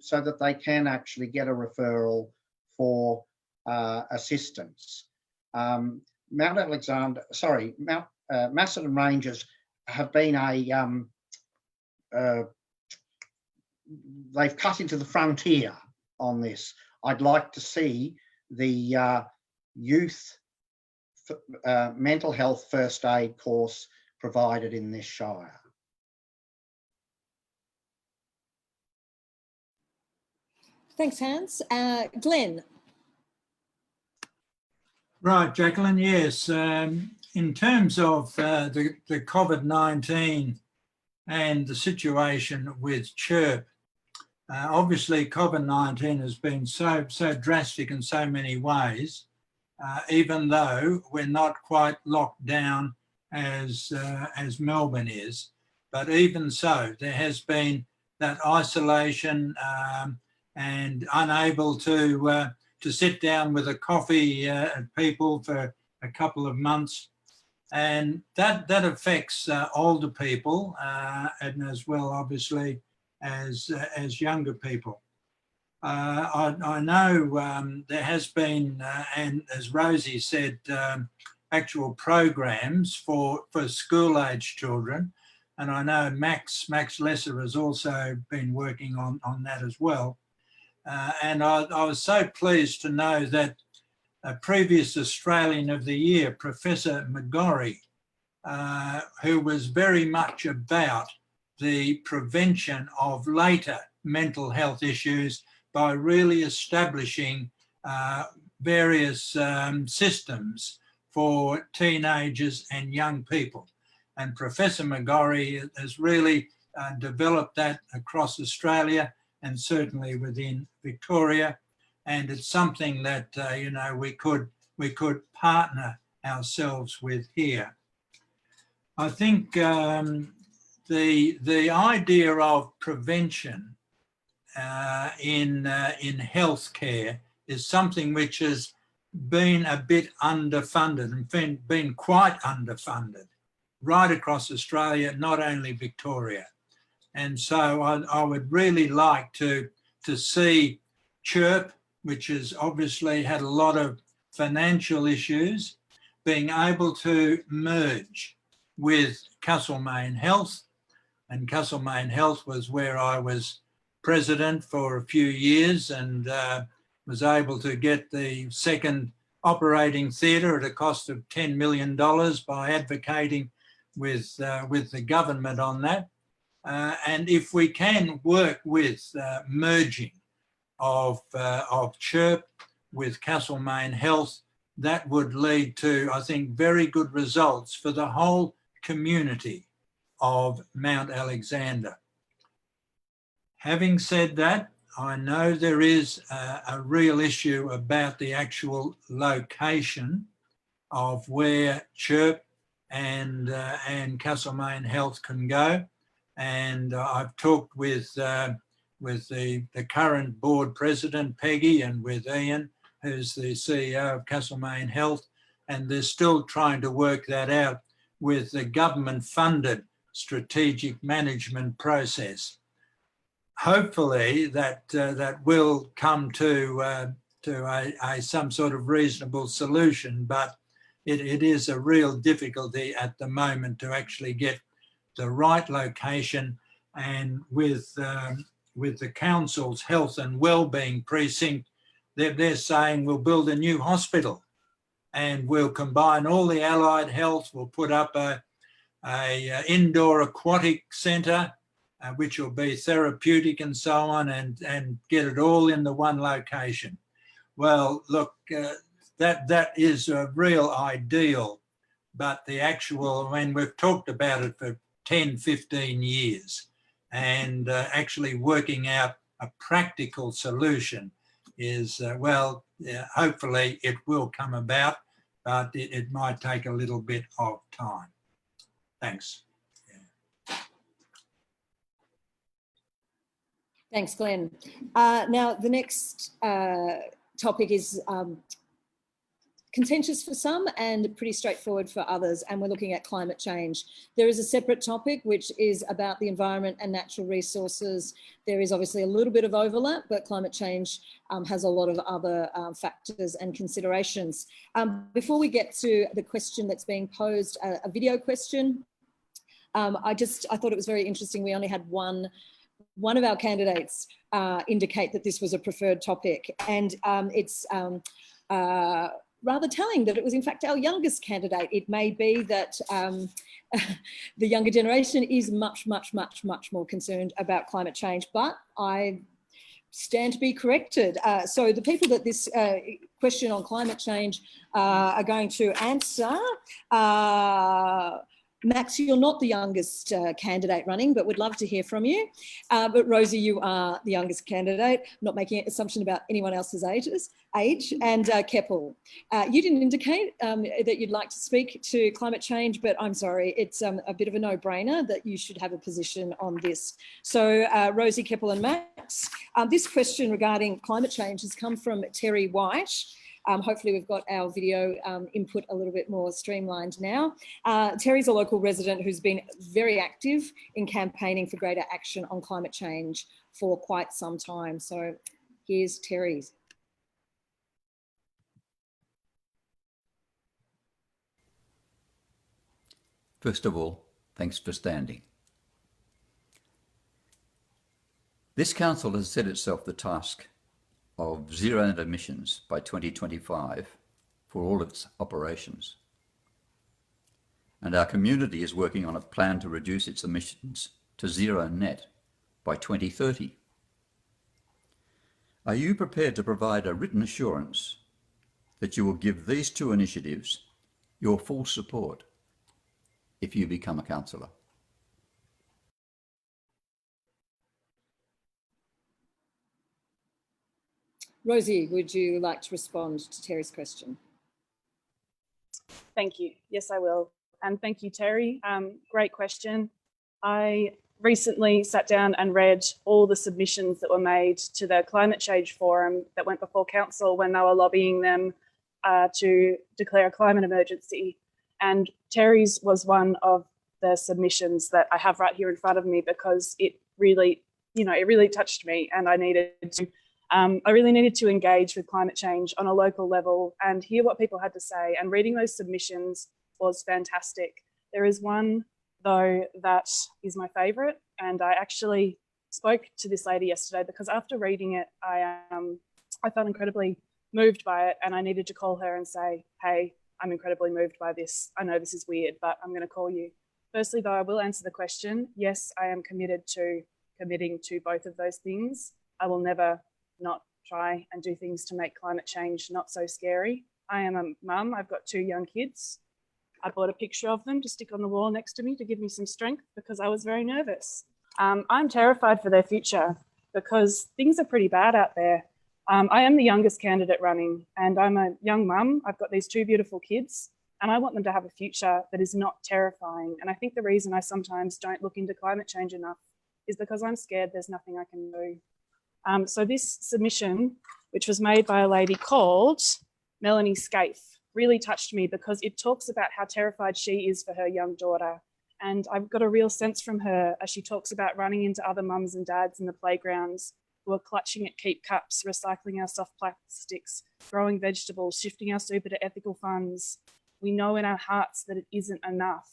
so that they can actually get a referral for assistance. Mount Alexander, sorry, Macedon Rangers have been they've cut into the frontier on this. I'd like to see the youth mental health first aid course provided in this shire. Thanks, Hans. Glenn. Right, Jacqueline, yes. In terms of the COVID-19 and the situation with CHIRP, obviously COVID-19 has been so drastic in so many ways, even though we're not quite locked down as Melbourne is. But even so, there has been that isolation and unable to sit down with a coffee people for a couple of months. And that affects older people and as well, obviously, as younger people. I know there has been, and as Rosie said, actual programs for school-age children. And I know Max Lesser has also been working on that as well. And I was so pleased to know that a previous Australian of the Year, Professor McGorry, who was very much about the prevention of later mental health issues by really establishing various systems for teenagers and young people. And Professor McGorry has really developed that across Australia and certainly within Victoria. And it's something that, you know, we could partner ourselves with here. I think the idea of prevention in healthcare is something which has been a bit underfunded and been quite underfunded right across Australia, not only Victoria. And so I would really like to see CHIRP, which has obviously had a lot of financial issues, being able to merge with Castlemaine Health. And Castlemaine Health was where I was president for a few years and was able to get the second operating theatre at a cost of $10 million by advocating with the government on that. And if we can work with merging of CHIRP with Castlemaine Health, that would lead to, I think, very good results for the whole community of Mount Alexander. Having said that, I know there is a real issue about the actual location of where CHIRP and Castlemaine Health can go. And I've talked with the current board president, Peggy, and with Ian, who's the CEO of Castlemaine Health, and they're still trying to work that out with the government-funded strategic management process. Hopefully that will come to some sort of reasonable solution, but it is a real difficulty at the moment to actually get the right location. And with the council's health and wellbeing precinct, they're saying we'll build a new hospital and we'll combine all the allied health. We'll put up a indoor aquatic centre, which will be therapeutic and so on, and get it all in the one location. Well, look, that is a real ideal, but the actual, I mean, we've talked about it for 10, 15 years, and actually working out a practical solution is, well, hopefully it will come about, but it might take a little bit of time. Thanks. Thanks, Glenn. Now, the next topic is contentious for some and pretty straightforward for others, and we're looking at climate change. There is a separate topic which is about the environment and natural resources. There is obviously a little bit of overlap, but climate change has a lot of other factors and considerations. Before we get to the question that's being posed, a video question, I thought it was very interesting. We only had one of our candidates indicate that this was a preferred topic, and it's rather telling that it was in fact our youngest candidate. It may be that the younger generation is much more concerned about climate change, but I stand to be corrected. So the people that this question on climate change are going to answer Max, you're not the youngest candidate running, but would love to hear from you. But Rosie, you are the youngest candidate, not making an assumption about anyone else's age. And Keppel, you didn't indicate that you'd like to speak to climate change, but I'm sorry, it's a bit of a no-brainer that you should have a position on this. So Rosie, Keppel and Max, this question regarding climate change has come from Terry White. Hopefully we've got our video input a little bit more streamlined now. Terry's a local resident who's been very active in campaigning for greater action on climate change for quite some time. So here's Terry's. First of all, thanks for standing. This council has set itself the task of zero net emissions by 2025 for all its operations. And our community is working on a plan to reduce its emissions to zero net by 2030. Are you prepared to provide a written assurance that you will give these two initiatives your full support if you become a councillor? Rosie, would you like to respond to Terry's question? Thank you. Yes, I will. And thank you, Terry. Great question. I recently sat down and read all the submissions that were made to the climate change forum that went before council when they were lobbying them to declare a climate emergency. And Terry's was one of the submissions that I have right here in front of me because it really, it really touched me, and I really needed to engage with climate change on a local level and hear what people had to say. And reading those submissions was fantastic. There is one, though, that is my favourite. And I actually spoke to this lady yesterday because after reading it, I felt incredibly moved by it, and I needed to call her and say, hey, I'm incredibly moved by this. I know this is weird, but I'm going to call you. Firstly, though, I will answer the question. Yes, I am committing to both of those things. I will never not try and do things to make climate change not so scary. I am a mum. I've got 2 young kids. I bought a picture of them to stick on the wall next to me to give me some strength because I was very nervous. I'm terrified for their future because things are pretty bad out there. I am the youngest candidate running, and I'm a young mum. I've got these 2 beautiful kids, and I want them to have a future that is not terrifying. And I think the reason I sometimes don't look into climate change enough is because I'm scared there's nothing I can do. So this submission, which was made by a lady called Melanie Scaife, really touched me because it talks about how terrified she is for her young daughter. And I've got a real sense from her as she talks about running into other mums and dads in the playgrounds who are clutching at keep cups, recycling our soft plastics, growing vegetables, shifting our super to ethical funds. We know in our hearts that it isn't enough.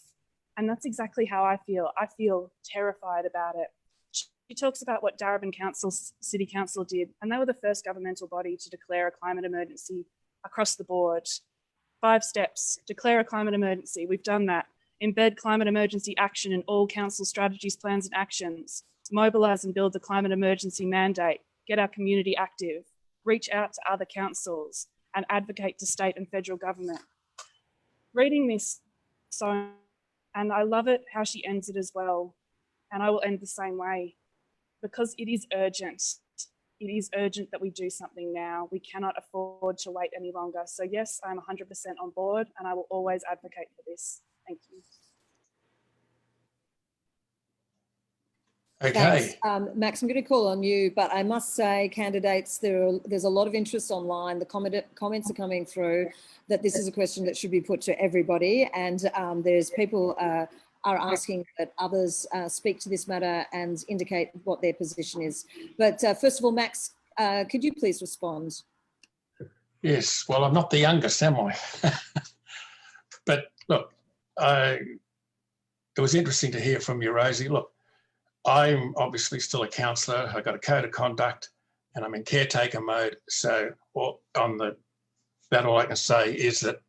And that's exactly how I feel. I feel terrified about it. She talks about what Darebin City Council did, and they were the first governmental body to declare a climate emergency across the board. 5 steps: declare a climate emergency. We've done that. Embed climate emergency action in all council strategies, plans and actions. Mobilise and build the climate emergency mandate. Get our community active. Reach out to other councils and advocate to state and federal government. Reading this, and I love it how she ends it as well, and I will end the same way. Because it is urgent. It is urgent that we do something now. We cannot afford to wait any longer. So yes, I'm 100% on board, and I will always advocate for this. Thank you. Okay. Thanks. Max, I'm going to call on you, but I must say, candidates, there's a lot of interest online. The comments are coming through that this is a question that should be put to everybody, and there's people are asking that others speak to this matter and indicate what their position is. But first of all, Max, could you please respond? Yes, well, I'm not the youngest, am I? But look, it was interesting to hear from you, Rosie. Look, I'm obviously still a councillor. I've got a code of conduct and I'm in caretaker mode. So on that, all I can say is that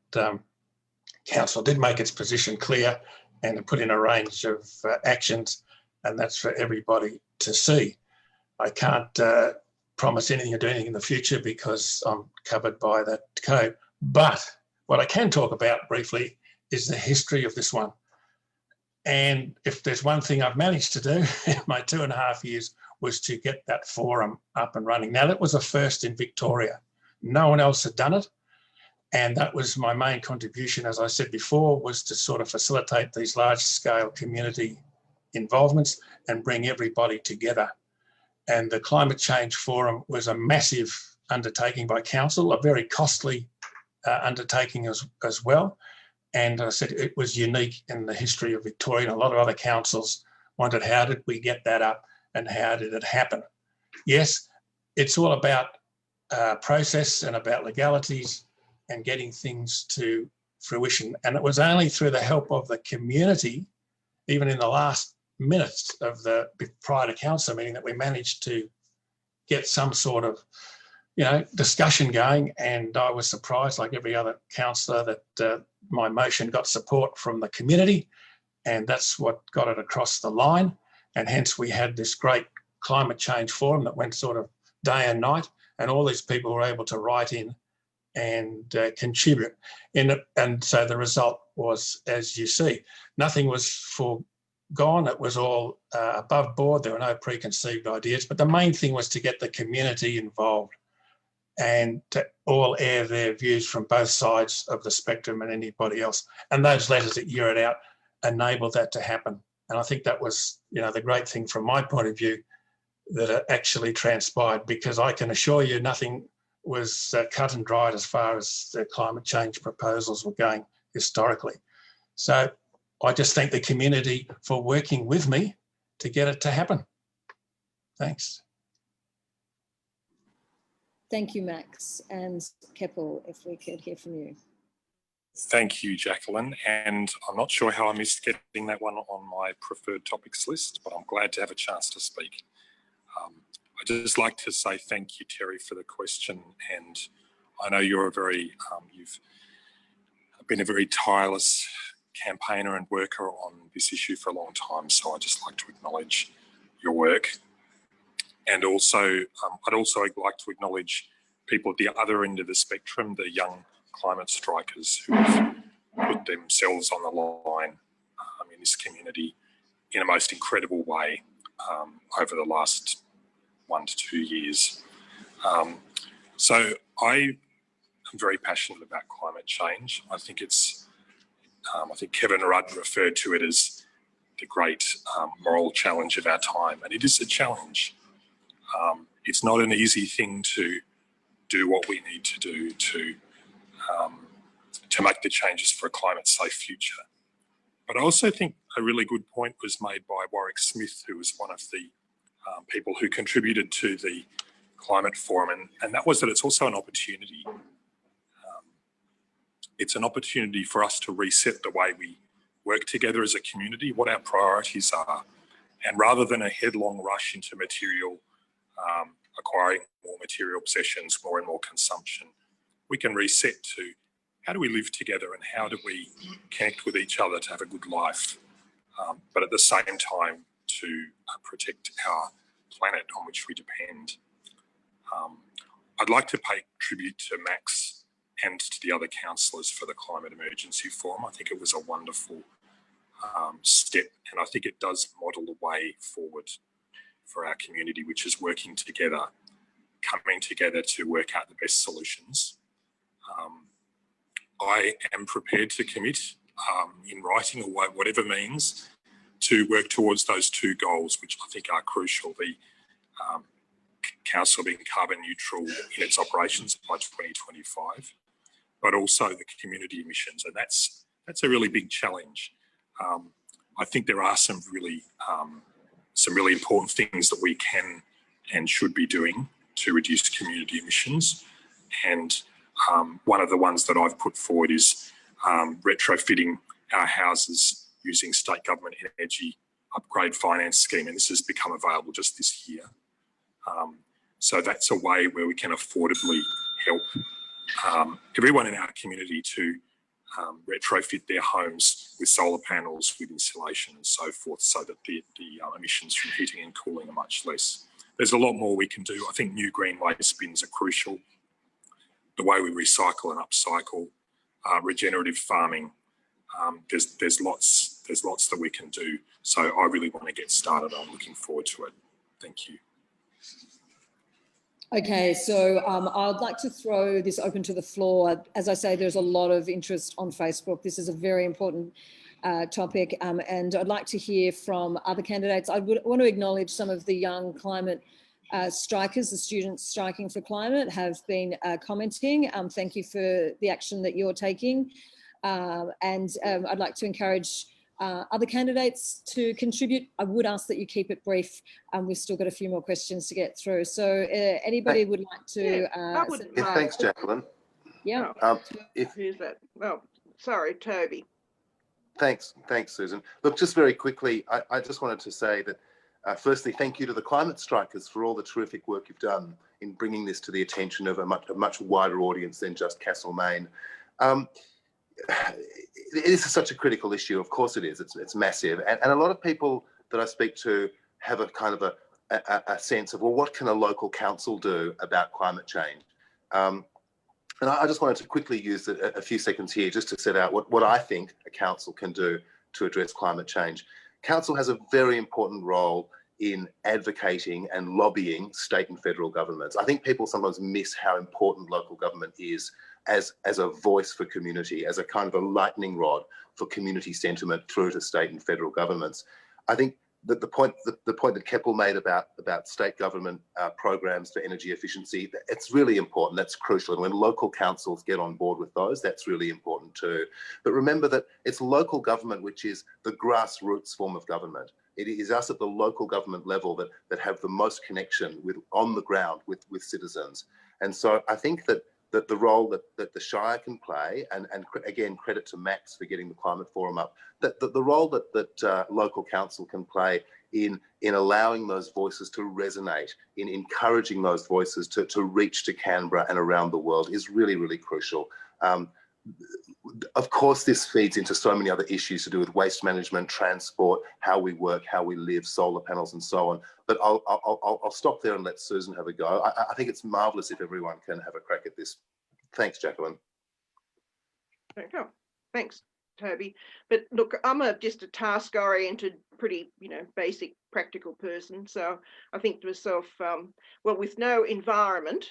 council did make its position clear and put in a range of actions, and that's for everybody to see. I can't promise anything or do anything in the future because I'm covered by that code. But what I can talk about briefly is the history of this one. And if there's one thing I've managed to do in my 2.5 years was to get that forum up and running. Now, that was a first in Victoria. No one else had done it. And that was my main contribution, as I said before, was to sort of facilitate these large-scale community involvements and bring everybody together. And the Climate Change Forum was a massive undertaking by council, a very costly undertaking as well. And I said it was unique in the history of Victoria. And a lot of other councils wondered, how did we get that up and how did it happen? Yes, it's all about process and about legalities and getting things to fruition. And it was only through the help of the community, even in the last minutes of the prior to council meeting, that we managed to get some sort of, discussion going. And I was surprised, like every other councillor, that my motion got support from the community, and that's what got it across the line. And hence we had this great climate change forum that went sort of day and night, and all these people were able to write in and contribute. And so the result was, as you see, nothing was foregone. It was all above board. There were no preconceived ideas, but the main thing was to get the community involved and to all air their views from both sides of the spectrum and anybody else. And those letters that you read out enabled that to happen. And I think that was, the great thing from my point of view that it actually transpired, because I can assure you nothing was cut and dried as far as the climate change proposals were going historically. So I just thank the community for working with me to get it to happen. Thanks. Thank you, Max. And Keppel, if we could hear from you. Thank you, Jacqueline. And I'm not sure how I missed getting that one on my preferred topics list, but I'm glad to have a chance to speak. I'd just like to say thank you, Terry, for the question. And I know you're you've been a very tireless campaigner and worker on this issue for a long time. So I'd just like to acknowledge your work. And also, I'd also like to acknowledge people at the other end of the spectrum, the young climate strikers who have put themselves on the line in this community in a most incredible way over the last 1 to 2 years. So I am very passionate about climate change. I think I think Kevin Rudd referred to it as the great moral challenge of our time, and it is a challenge. It's not an easy thing to do what we need to do to make the changes for a climate-safe future. But I also think a really good point was made by Warwick Smith, who was one of the people who contributed to the Climate Forum, and that was that it's also an opportunity. It's an opportunity for us to reset the way we work together as a community, what our priorities are, and rather than a headlong rush into material, acquiring more material possessions, more and more consumption, we can reset to how do we live together and how do we connect with each other to have a good life, but at the same time to protect our planet on which we depend. I'd like to pay tribute to Max and to the other councillors for the Climate Emergency Forum. I think it was a wonderful step, and I think it does model the way forward for our community, which is working together, coming together to work out the best solutions. I am prepared to commit in writing or whatever means to work towards those two goals, which I think are crucial. The council being carbon neutral in its operations by 2025, but also the community emissions, and that's a really big challenge. I think there are some really important things that we can and should be doing to reduce community emissions, and one of the ones that I've put forward is retrofitting our houses using state government energy upgrade finance scheme, and this has become available just this year. So that's a way where we can affordably help everyone in our community to retrofit their homes with solar panels, with insulation and so forth, so that the emissions from heating and cooling are much less. There's a lot more we can do. I think new green waste bins are crucial. The way we recycle and upcycle, regenerative farming. There's lots there's lots that we can do. So I really want to get started. I'm looking forward to it. Thank you. Okay, so I'd like to throw this open to the floor. As I say, there's a lot of interest on Facebook. This is a very important topic, and I'd like to hear from other candidates. I would want to acknowledge some of the young climate strikers, the students striking for climate, have been commenting. Thank you for the action that you're taking. And I'd like to encourage other candidates to contribute. I would ask that you keep it brief. We've still got a few more questions to get through. So anybody would like to... Thanks, Jacqueline. Yeah. Who's that? Oh, sorry, Toby. Thanks, Susan. Look, just very quickly, I just wanted to say that, firstly, thank you to the climate strikers for all the terrific work you've done in bringing this to the attention of a much wider audience than just Castlemaine. This is such a critical issue. Of course it is. It's massive. And a lot of people that I speak to have a kind of a sense of, well, what can a local council do about climate change? And I just wanted to quickly use a few seconds here just to set out what I think a council can do to address climate change. Council has a very important role in advocating and lobbying state and federal governments. I think people sometimes miss how important local government is as a voice for community, as a kind of a lightning rod for community sentiment through to state and federal governments. I think that the point that Keppel made about state government programs for energy efficiency, it's really important. That's crucial. And when local councils get on board with those, that's really important too. But remember that it's local government which is the grassroots form of government. It is us at the local government level that have the most connection with on the ground with citizens. And so I think that the role that the Shire can play, and again, credit to Max for getting the Climate Forum up, that the role that local council can play in allowing those voices to resonate, in encouraging those voices to reach to Canberra and around the world is really, really crucial. Of course, this feeds into so many other issues to do with waste management, transport, how we work, how we live, solar panels and so on. But I'll stop there and let Susan have a go. I think it's marvellous if everyone can have a crack at this. Thanks, Jacqueline. Okay. Thanks, Toby. But look, I'm just a task-oriented, pretty, basic, practical person. So I think to myself, well, with no environment,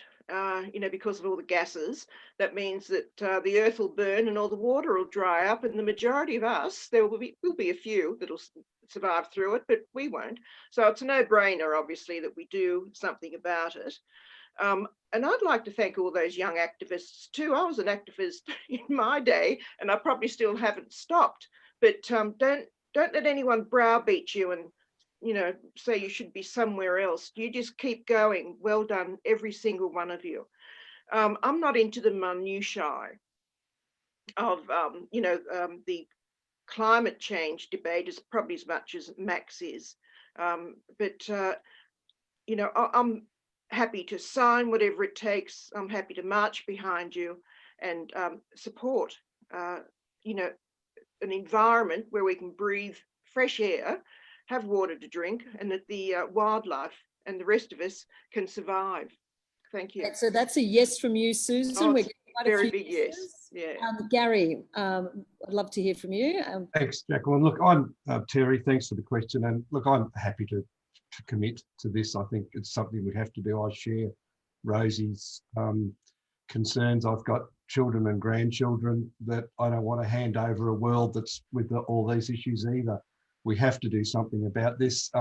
because of all the gases, that means that the earth will burn and all the water will dry up, and the majority of us, there will be a few that'll survive through it, but we won't. So it's a no-brainer, obviously, that we do something about it. And I'd like to thank all those young activists too. I was an activist in my day, and I probably still haven't stopped. But don't let anyone browbeat you and say you should be somewhere else. You just keep going. Well done, every single one of you. I'm not into the minutiae of the climate change debate is probably as much as Max is. But I'm happy to sign whatever it takes. I'm happy to march behind you and support, an environment where we can breathe fresh air, have water to drink, and that the wildlife and the rest of us can survive. Thank you. So that's a yes from you, Susan. Oh, We're getting quite very a few big yes. Yeah. Gary, I'd love to hear from you. Thanks, Jacqueline. Look, I'm Terry. Thanks for the question. And look, I'm happy to commit to this. I think it's something we have to do. I share Rosie's concerns. I've got children and grandchildren that I don't want to hand over a world that's with all these issues either. We have to do something about this.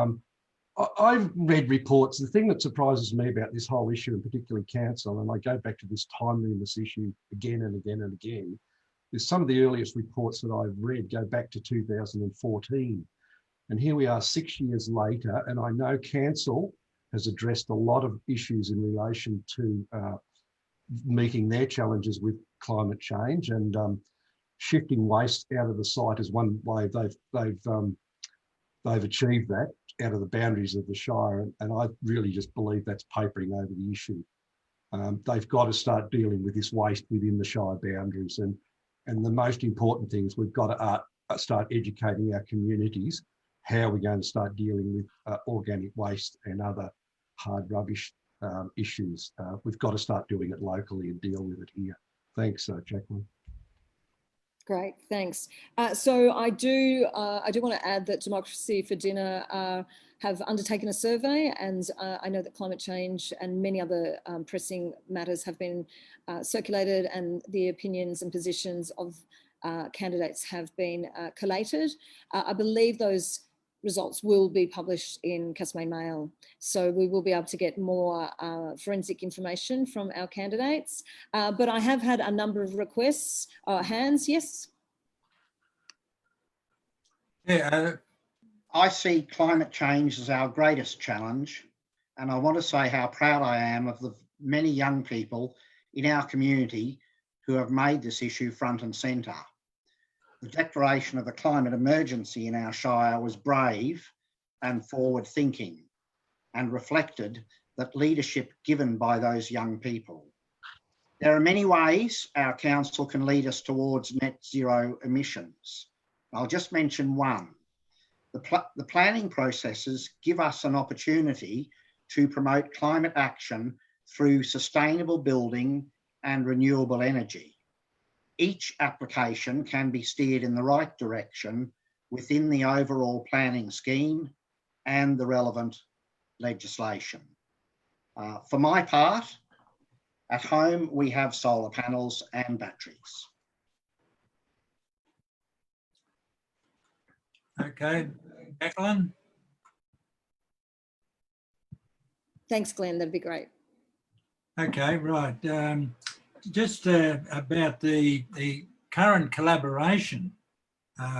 I've read reports. The thing that surprises me about this whole issue, and particularly council, and I go back to this timeliness issue again and again and again, is some of the earliest reports that I've read go back to 2014. And here we are 6 years later, and I know council has addressed a lot of issues in relation to meeting their challenges with climate change, and shifting waste out of the site is one way they've achieved that out of the boundaries of the Shire, and I really just believe that's papering over the issue. They've got to start dealing with this waste within the Shire boundaries, and the most important thing is we've got to start educating our communities how we're going to start dealing with organic waste and other hard rubbish issues. We've got to start doing it locally and deal with it here. Thanks, Jacqueline. Great, thanks. So I do want to add that Democracy for Dinner have undertaken a survey, and I know that climate change and many other pressing matters have been circulated, and the opinions and positions of candidates have been collated. I believe those results will be published in Castlemaine Mail, so we will be able to get more forensic information from our candidates. But I have had a number of requests. Hands, yes? Yeah, I see climate change as our greatest challenge, and I want to say how proud I am of the many young people in our community who have made this issue front and centre. The declaration of the climate emergency in our Shire was brave and forward-thinking, and reflected that leadership given by those young people. There are many ways our council can lead us towards net zero emissions. I'll just mention one. The planning processes give us an opportunity to promote climate action through sustainable building and renewable energy. Each application can be steered in the right direction within the overall planning scheme and the relevant legislation. For my part, at home we have solar panels and batteries. okay. Jacqueline? Thanks, Glenn, that'd be great. Okay, right. Just about the current collaboration,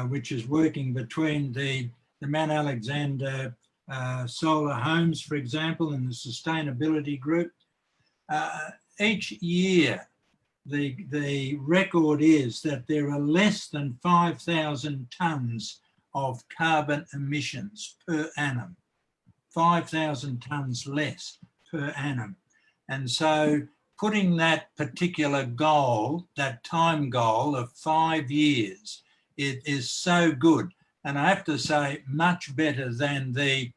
which is working between the Mount Alexander solar homes, for example, and the sustainability group. Each year, the record is that there are less than 5,000 tonnes of carbon emissions per annum. 5,000 tonnes less per annum. And so putting that particular goal, that time goal of 5 years, it is so good. And I have to say, much better than the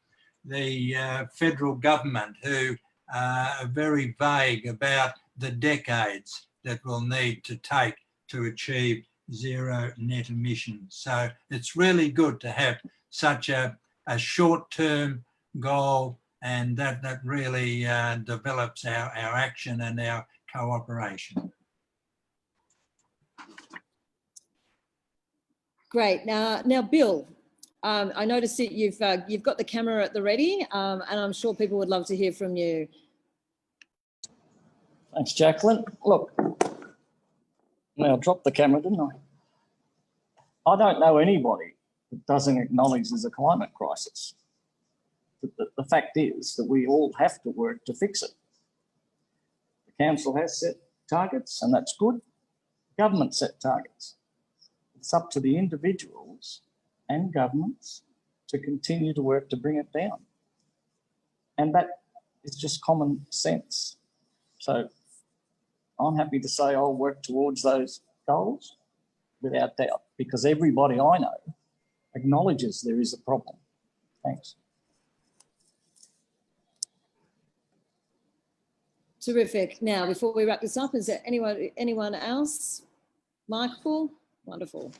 federal government, who are very vague about the decades that we'll need to take to achieve zero net emissions. So it's really good to have such a short-term goal, and that really develops our action and our cooperation. Great. Now, Bill, I noticed that you've got the camera at the ready, and I'm sure people would love to hear from you. Thanks, Jacqueline. Look, now I dropped the camera, didn't I? I don't know anybody that doesn't acknowledge there's a climate crisis. The fact is that we all have to work to fix it. The council has set targets, and that's good. Government set targets. It's up to the individuals and governments to continue to work to bring it down. And that is just common sense. So I'm happy to say I'll work towards those goals without doubt, because everybody I know acknowledges there is a problem. Thanks. Terrific. Now, before we wrap this up, is there anyone else? Michael? Wonderful.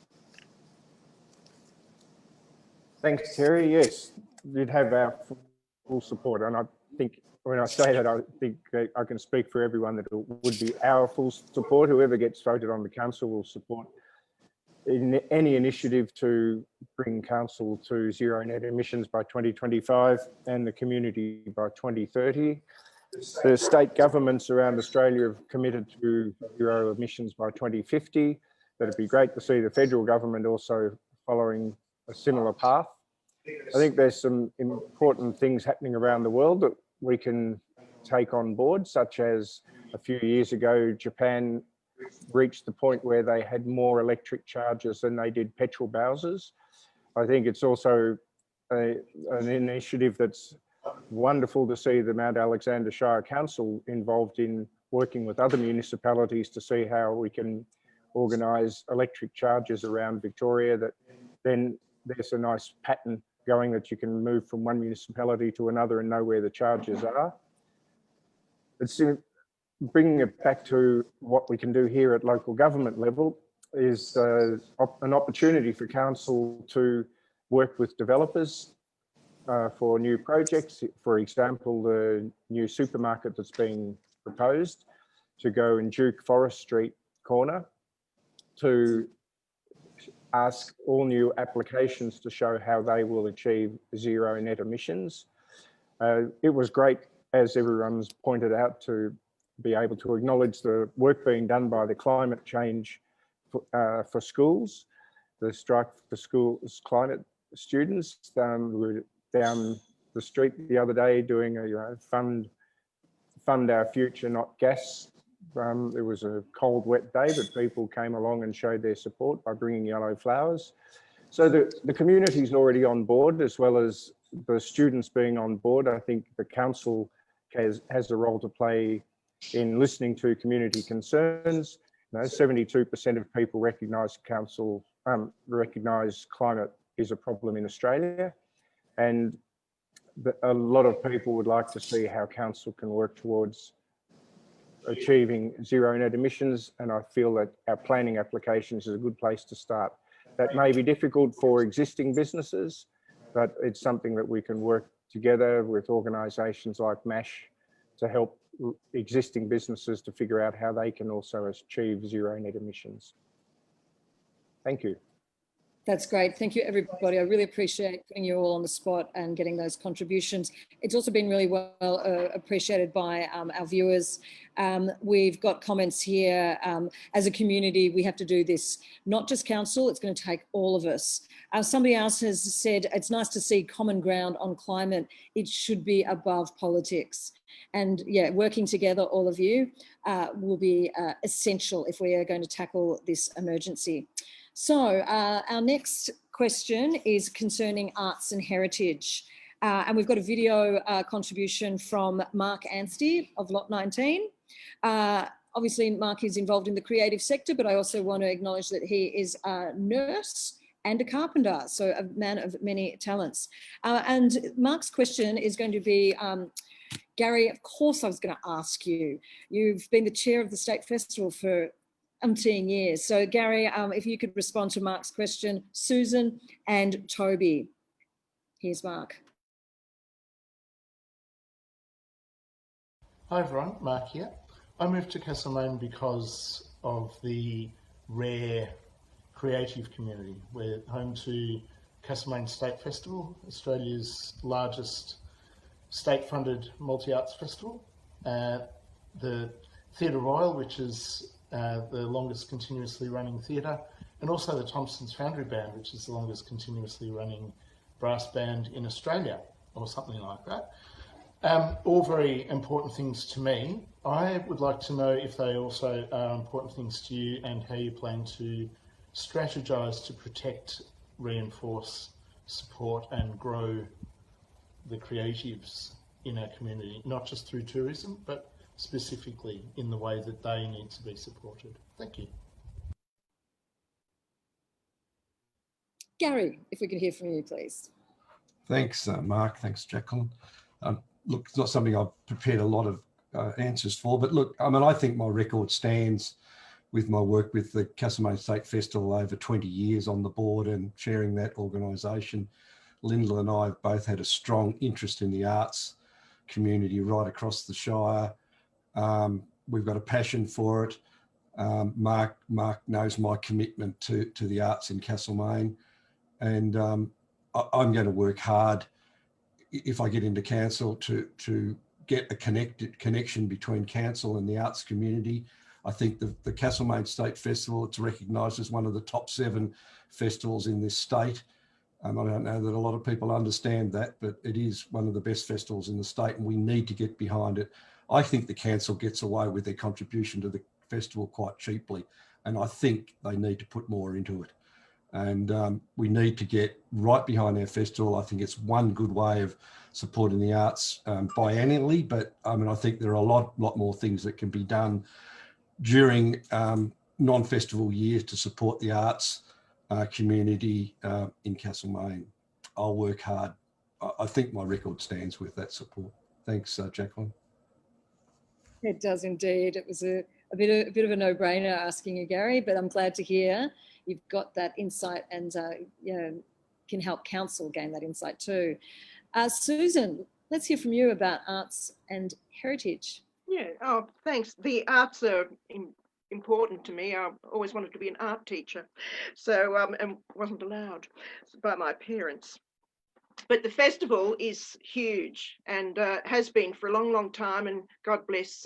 Thanks, Terry. Yes, you'd have our full support. And I think when I say that, I think I can speak for everyone that it would be our full support. Whoever gets voted on the council will support in any initiative to bring council to zero net emissions by 2025 and the community by 2030. The state governments around Australia have committed to zero emissions by 2050. That'd be great to see the federal government also following a similar path. I think there's some important things happening around the world that we can take on board, such as a few years ago, Japan reached the point where they had more electric chargers than they did petrol Bowsers. I think it's also an initiative that's wonderful to see the Mount Alexander Shire Council involved in working with other municipalities to see how we can organise electric chargers around Victoria, that then there's a nice pattern going that you can move from one municipality to another and know where the chargers are. It's bringing it back to what we can do here at local government level. is an opportunity for council to work with developers for new projects. For example, the new supermarket that's being proposed to go in Duke Forest Street corner, to ask all new applications to show how they will achieve zero net emissions. It was great, as everyone's pointed out, to be able to acknowledge the work being done by the climate change for schools, the strike for schools climate students. We were down the street the other day doing a fund our future, not gas. It was a cold, wet day, but people came along and showed their support by bringing yellow flowers. So the community's already on board, as well as the students being on board. I think the council has a role to play in listening to community concerns. 72% of people recognise climate is a problem in Australia, and a lot of people would like to see how council can work towards achieving zero net emissions, and I feel that our planning applications is a good place to start. That may be difficult for existing businesses, but it's something that we can work together with organisations like MASC to help existing businesses to figure out how they can also achieve zero net emissions. Thank you. That's great. Thank you, everybody. I really appreciate putting you all on the spot and getting those contributions. It's also been really well appreciated by our viewers. We've got comments here. As a community, we have to do this, not just council, it's going to take all of us. Somebody else has said, it's nice to see common ground on climate. It should be above politics. And yeah, working together, all of you, will be essential if we are going to tackle this emergency. So our next question is concerning arts and heritage. And we've got a video contribution from Mark Anstey of Lot 19. Obviously, Mark is involved in the creative sector, but I also want to acknowledge that he is a nurse and a carpenter, so a man of many talents. And Mark's question is going to be, Gary, of course I was going to ask you. You've been the chair of the State Festival for umpteen years. So Gary, if you could respond to Mark's question, Susan and Toby. Here's Mark. Hi everyone, Mark here. I moved to Castlemaine because of the rare creative community. We're home to Castlemaine State Festival, Australia's largest state-funded multi-arts festival. The Theatre Royal, which is the longest continuously running theatre, and also the Thompson's Foundry Band, which is the longest continuously running brass band in Australia, or something like that. All very important things to me. I would like to know if they also are important things to you and how you plan to strategise to protect, reinforce, support and grow the creatives in our community, not just through tourism, but specifically in the way that they need to be supported. Thank you. Gary, if we could hear from you, please. Thanks, Mark. Thanks, Jacqueline. Look, it's not something I've prepared a lot of answers for, but look, I mean, I think my record stands with my work with the Castlemaine State Festival over 20 years on the board and chairing that organisation. Lyndall and I have both had a strong interest in the arts community right across the Shire. We've got a passion for it. Mark knows my commitment to the arts in Castlemaine, and I'm going to work hard if I get into council to get a connection between council and the arts community. I think the Castlemaine State Festival, it's recognised as one of the top 7 festivals in this state. I don't know that a lot of people understand that, but it is one of the best festivals in the state and we need to get behind it. I think the council gets away with their contribution to the festival quite cheaply, and I think they need to put more into it. And we need to get right behind our festival. I think it's one good way of supporting the arts biannually, but I mean, I think there are a lot more things that can be done during non-festival years to support the arts community in Castlemaine. I'll work hard. I think my record stands with that support. Thanks, Jacqueline. It does indeed. It was a a bit of a no-brainer asking you, Gary, but I'm glad to hear you've got that insight and can help council gain that insight too. Susan, let's hear from you about arts and heritage. Yeah, oh, thanks. The arts are important to me. I always wanted to be an art teacher, so and wasn't allowed by my parents. But the festival is huge and has been for a long, long time. And God bless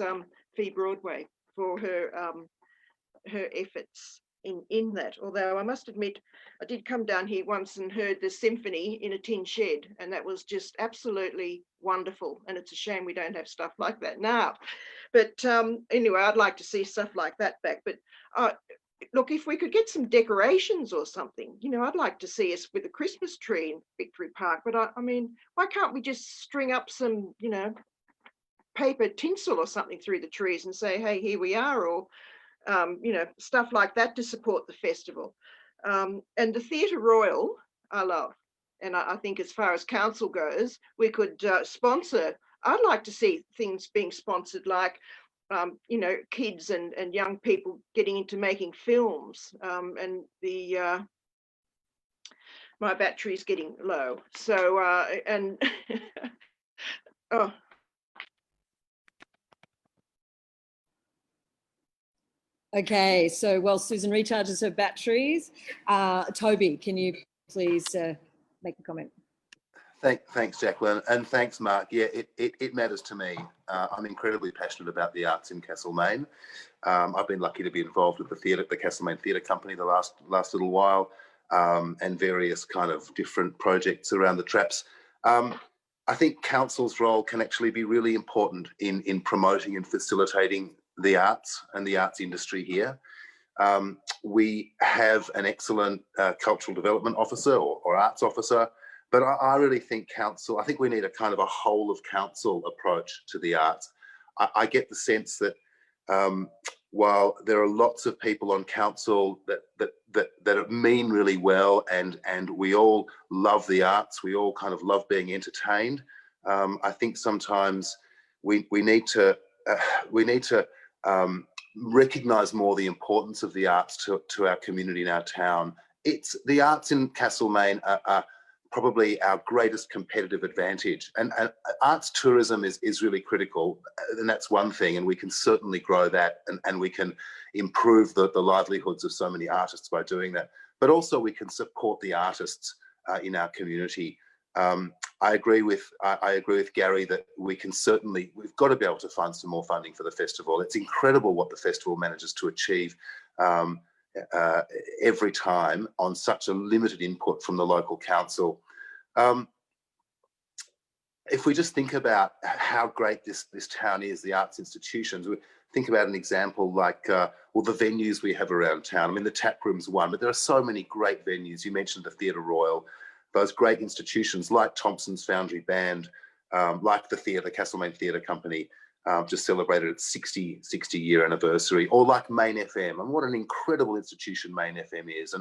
Fee Broadway for her efforts in that. Although I must admit, I did come down here once and heard the symphony in a tin shed, and that was just absolutely wonderful. And it's a shame we don't have stuff like that now. But anyway, I'd like to see stuff like that back. But look, if we could get some decorations or something, I'd like to see us with a Christmas tree in Victory Park. But I mean, why can't we just string up some, paper tinsel or something through the trees and say, hey, here we are, or stuff like that to support the festival. And the Theatre Royal, I love. And I think as far as council goes, we could sponsor. I'd like to see things being sponsored like, kids and young people getting into making films. And my battery's getting low. So, oh. Okay, so while Susan recharges her batteries, Toby, can you please make a comment? Thanks, Jacqueline, and thanks, Mark. Yeah, it matters to me. I'm incredibly passionate about the arts in Castlemaine. I've been lucky to be involved with the Castlemaine Theatre Company the last little while, and various kind of different projects around the traps. I think council's role can actually be really important in promoting and facilitating the arts and the arts industry here. We have an excellent cultural development officer or arts officer, but I really think I think we need a kind of a whole of council approach to the arts. I get the sense that while there are lots of people on council that mean really well and we all love the arts, we all kind of love being entertained, I think sometimes we need to recognise more the importance of the arts to our community and our town. The arts in Castlemaine are probably our greatest competitive advantage, and arts tourism is really critical, and that's one thing, and we can certainly grow that, and we can improve the livelihoods of so many artists by doing that, but also we can support the artists in our community. I agree with Gary that we've got to be able to find some more funding for the festival. It's incredible what the festival manages to achieve every time on such a limited input from the local council. If we just think about how great this town is, the arts institutions, we think about an example like, the venues we have around town. I mean, the tap room's one, but there are so many great venues. You mentioned the Theatre Royal, those great institutions like Thompson's Foundry Band, like the Castlemaine Theatre Company, just celebrated its 60-year anniversary, or like Main FM. And what an incredible institution Main FM is.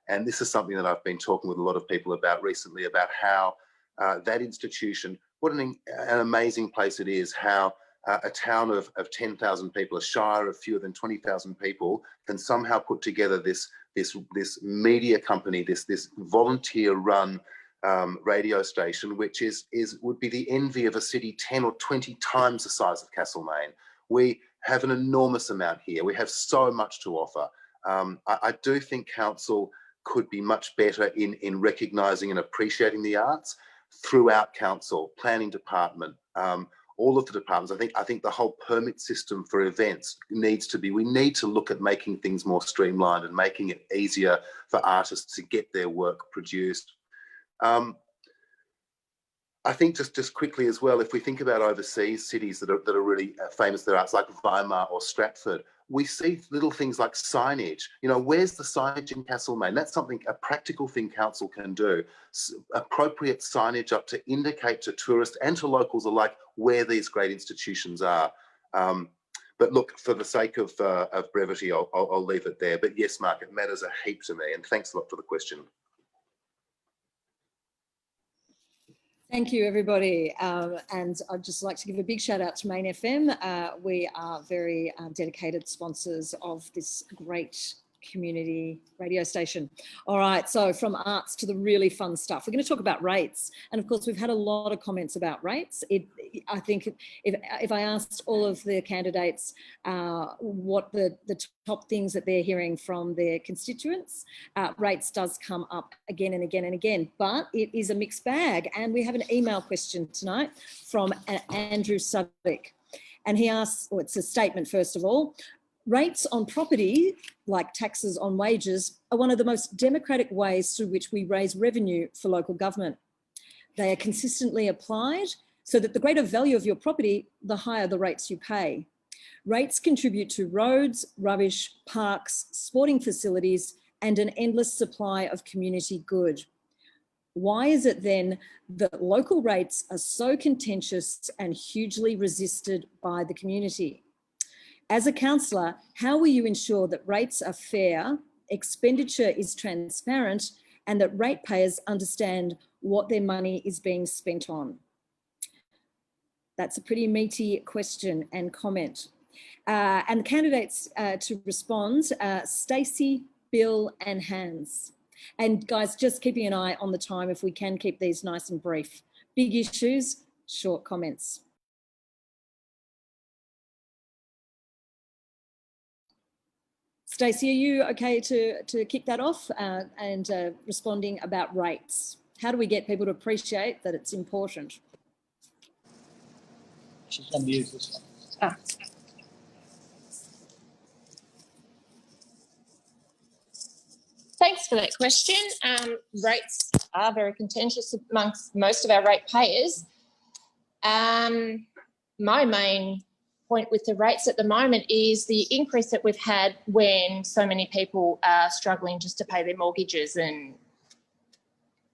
And this is something that I've been talking with a lot of people about recently, about how that institution, what an amazing place it is, how a town of 10,000 people, a shire of fewer than 20,000 people, can somehow put together this media company, this volunteer-run radio station, which would be the envy of a city 10 or 20 times the size of Castlemaine. We have an enormous amount here. We have so much to offer. I do think council could be much better in recognising and appreciating the arts throughout council, planning department, all of the departments. I think the whole permit system for events we need to look at making things more streamlined and making it easier for artists to get their work produced. I think just quickly as well, if we think about overseas cities that are really famous for their arts, like Weimar or Stratford, we see little things like signage. Where's the signage in Castlemaine? That's a practical thing council can do. Appropriate signage up to indicate to tourists and to locals alike where these great institutions are. But look, for the sake of brevity, I'll leave it there. But yes, Mark, it matters a heap to me, and thanks a lot for the question. Thank you, everybody. And I'd just like to give a big shout out to Main FM. We are very dedicated sponsors of this great community radio station. All right, so from arts to the really fun stuff. We're going to talk about rates. And of course, we've had a lot of comments about rates. I think if I asked all of the candidates what the top things that they're hearing from their constituents, rates does come up again and again and again, but it is a mixed bag. And we have an email question tonight from Andrew Suddick. And he asks, well, it's a statement first of all, rates on property, like taxes on wages, are one of the most democratic ways through which we raise revenue for local government. They are consistently applied so that the greater value of your property, the higher the rates you pay. Rates contribute to roads, rubbish, parks, sporting facilities, and an endless supply of community good. Why is it then that local rates are so contentious and hugely resisted by the community? As a councillor, how will you ensure that rates are fair, expenditure is transparent, and that ratepayers understand what their money is being spent on? That's a pretty meaty question and comment. And the candidates to respond, Stacey, Bill and Hans. And guys, just keeping an eye on the time if we can keep these nice and brief. Big issues, short comments. Stacey, are you okay to kick that off and responding about rates? How do we get people to appreciate that it's important? She's going to use this one. Thanks for that question. Rates are very contentious amongst most of our ratepayers. My main point with the rates at the moment is the increase that we've had when so many people are struggling just to pay their mortgages and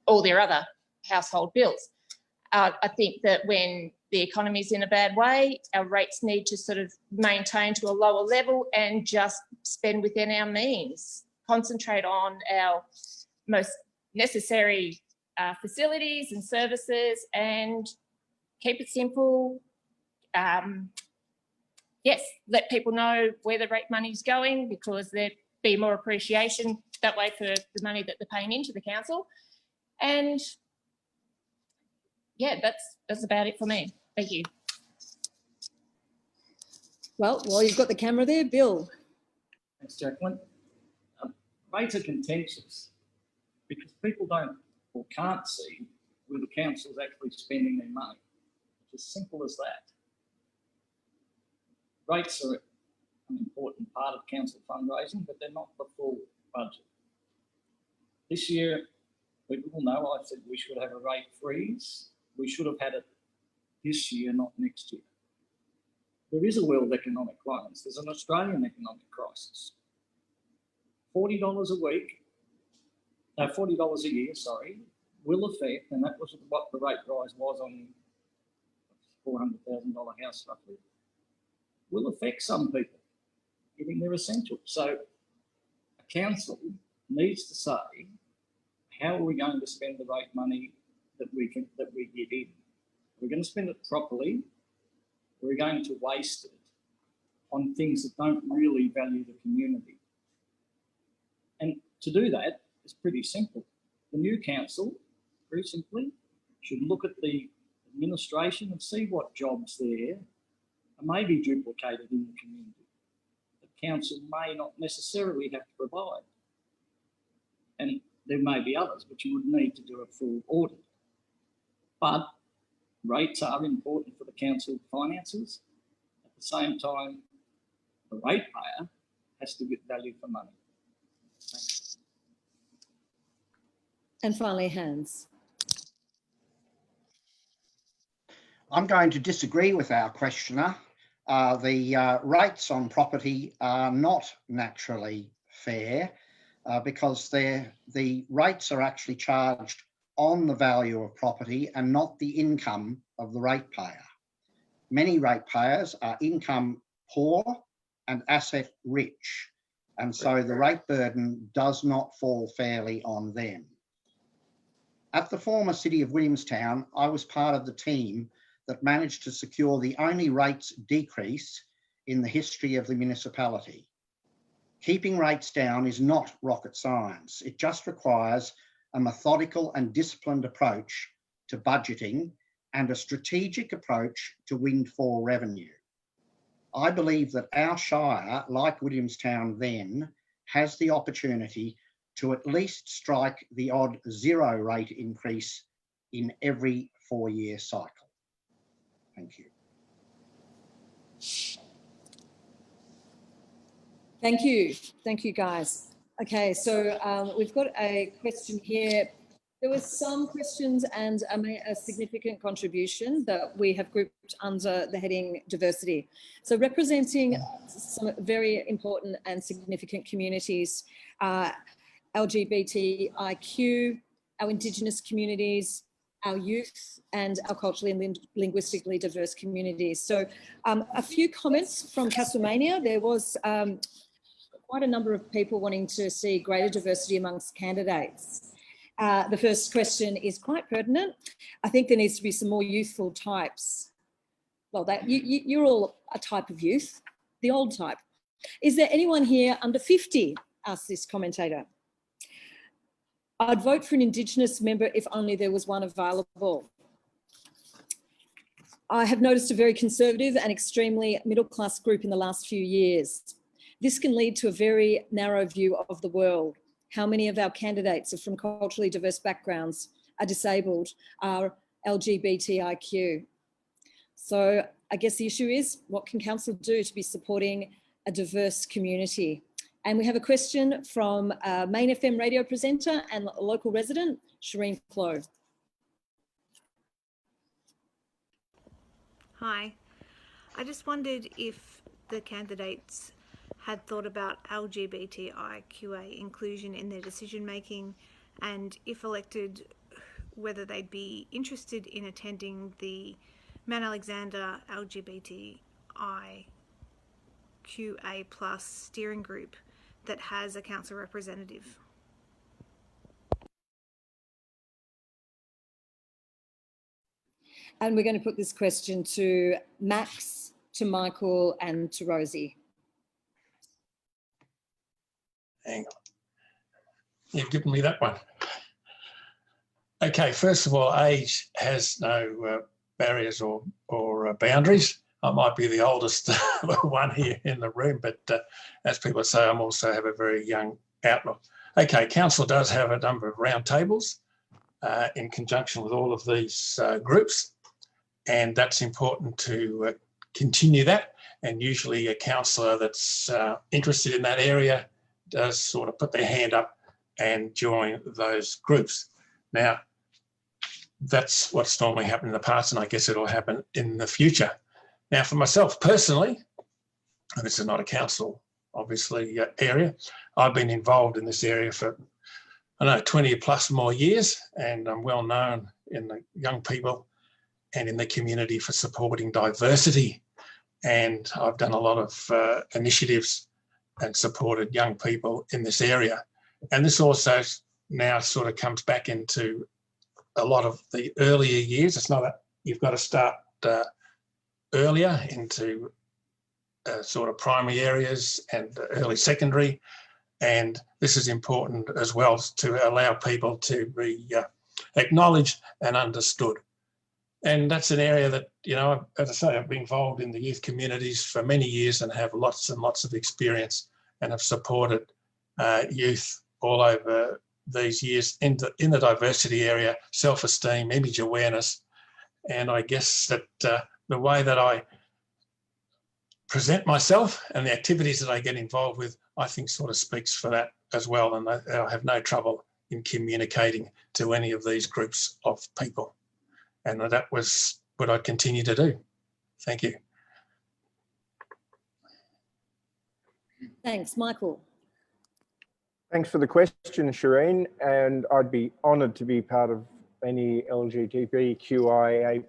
all their other household bills. I think that when the economy is in a bad way, our rates need to sort of maintain to a lower level and just spend within our means. Concentrate on our most necessary facilities and services and keep it simple. Yes, let people know where the rate money is going because there'd be more appreciation that way for the money that they're paying into the council. And yeah, that's about it for me. Thank you. Well, while you've got the camera there, Bill. Thanks, Jacqueline. Rates are contentious because people don't or can't see where the council's actually spending their money. It's as simple as that. Rates are an important part of council fundraising, but they're not the full budget. This year, people will know I said we should have a rate freeze. We should have had it this year, not next year. There is a world economic crisis. There's an Australian economic crisis. $40 a week, no, $40 a year, sorry, will affect, and that was what the rate rise was on $400,000 house roughly, will affect some people getting their essentials. So a council needs to say, how are we going to spend the rate money that we get in? We're going to spend it properly, or we're going to waste it on things that don't really value the community. And to do that, it's pretty simple. The new council, very simply, should look at the administration and see what jobs there are maybe duplicated in the community that council may not necessarily have to provide. And there may be others, but you would need to do a full audit. But rates are important for the council finances. At the same time, the ratepayer has to get value for money. Thanks. And finally, Hans. I'm going to disagree with our questioner. The rates on property are not naturally fair because the rates are actually charged on the value of property and not the income of the ratepayer. Many ratepayers are income poor and asset rich, and so the rate burden does not fall fairly on them. At the former city of Williamstown, I was part of the team that managed to secure the only rates decrease in the history of the municipality. Keeping rates down is not rocket science. It just requires a methodical and disciplined approach to budgeting and a strategic approach to windfall revenue. I believe that our shire, like Williamstown then, has the opportunity to at least strike the odd 0 rate increase in every 4-year cycle. Thank you. Thank you. Thank you, guys. Okay, so we've got a question here. There were some questions and a significant contribution that we have grouped under the heading diversity. So representing some very important and significant communities, LGBTIQ, our Indigenous communities, our youth, and our culturally and linguistically diverse communities. So a few comments from Castlemaine. There was quite a number of people wanting to see greater diversity amongst candidates. The first question is quite pertinent. I think there needs to be some more youthful types. Well, you're all a type of youth, the old type. Is there anyone here under 50? Asked this commentator. I'd vote for an Indigenous member if only there was one available. I have noticed a very conservative and extremely middle-class group in the last few years. This can lead to a very narrow view of the world. How many of our candidates are from culturally diverse backgrounds, are disabled, are LGBTIQ? So I guess the issue is, what can council do to be supporting a diverse community? And we have a question from Main FM radio presenter and local resident, Shireen Flo. Hi, I just wondered if the candidates had thought about LGBTIQA inclusion in their decision making, and if elected, whether they'd be interested in attending the Mount Alexander LGBTIQA+ steering group that has a council representative. And we're going to put this question to Max, to Michael, and to Rosie. Hang on. You've given me that one. Okay, first of all, age has no barriers or boundaries. I might be the oldest one here in the room, but as people say, I also have a very young outlook. Okay, council does have a number of roundtables in conjunction with all of these groups, and that's important to continue that. And usually a councillor that's interested in that area does sort of put their hand up and join those groups. Now, that's what's normally happened in the past, and I guess it'll happen in the future. Now, for myself personally, and this is not a council, obviously, area, I've been involved in this area for, I don't know, 20 plus more years, and I'm well known in the young people and in the community for supporting diversity. And I've done a lot of initiatives and supported young people in this area. And this also now sort of comes back into a lot of the earlier years. It's not that you've got to start earlier into sort of primary areas and early secondary. And this is important as well to allow people to be acknowledged and understood. And that's an area that, you know, as I say, I've been involved in the youth communities for many years and have lots and lots of experience, and have supported youth all over these years in the diversity area, self-esteem, image awareness. And I guess that the way that I present myself and the activities that I get involved with, I think sort of speaks for that as well. And I have no trouble in communicating to any of these groups of people. And that was what I'd continue to do. Thank you. Thanks, Michael. Thanks for the question, Shireen. And I'd be honoured to be part of any LGBTQIA+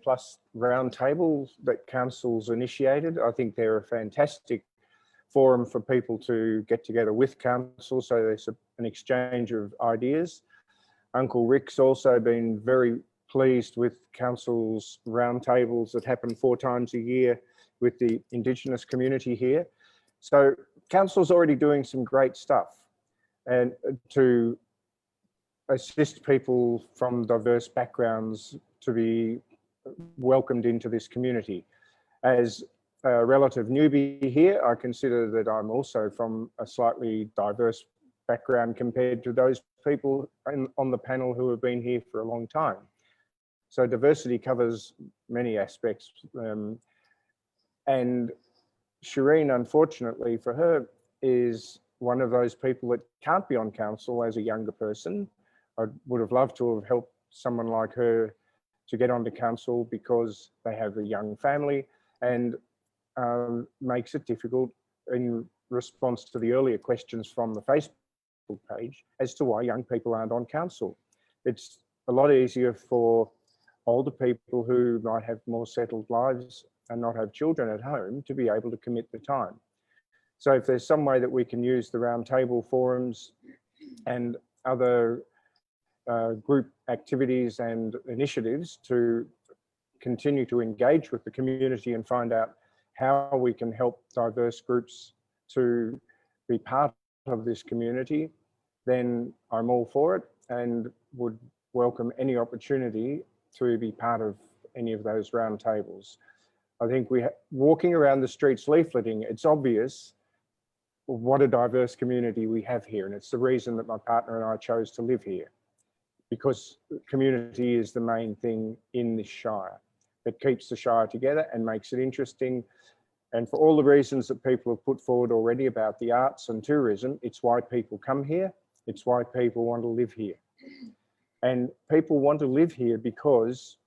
roundtables that council's initiated. I think they're a fantastic forum for people to get together with council, so there's an exchange of ideas. Uncle Rick's also been very pleased with council's roundtables that happen 4 times a year with the Indigenous community here. So council's already doing some great stuff and to assist people from diverse backgrounds to be welcomed into this community. As a relative newbie here, I consider that I'm also from a slightly diverse background compared to those people on the panel who have been here for a long time. So diversity covers many aspects. And Shireen, unfortunately for her, is one of those people that can't be on council as a younger person. I would have loved to have helped someone like her to get onto council because they have a young family, and makes it difficult in response to the earlier questions from the Facebook page as to why young people aren't on council. It's a lot easier for older people who might have more settled lives and not have children at home to be able to commit the time. So if there's some way that we can use the roundtable forums and other group activities and initiatives to continue to engage with the community and find out how we can help diverse groups to be part of this community, then I'm all for it and would welcome any opportunity to be part of any of those roundtables. I think walking around the streets leafleting, it's obvious what a diverse community we have here. And it's the reason that my partner and I chose to live here, because community is the main thing in this shire. It keeps the shire together and makes it interesting. And for all the reasons that people have put forward already about the arts and tourism, it's why people come here. It's why people want to live here. And people want to live here because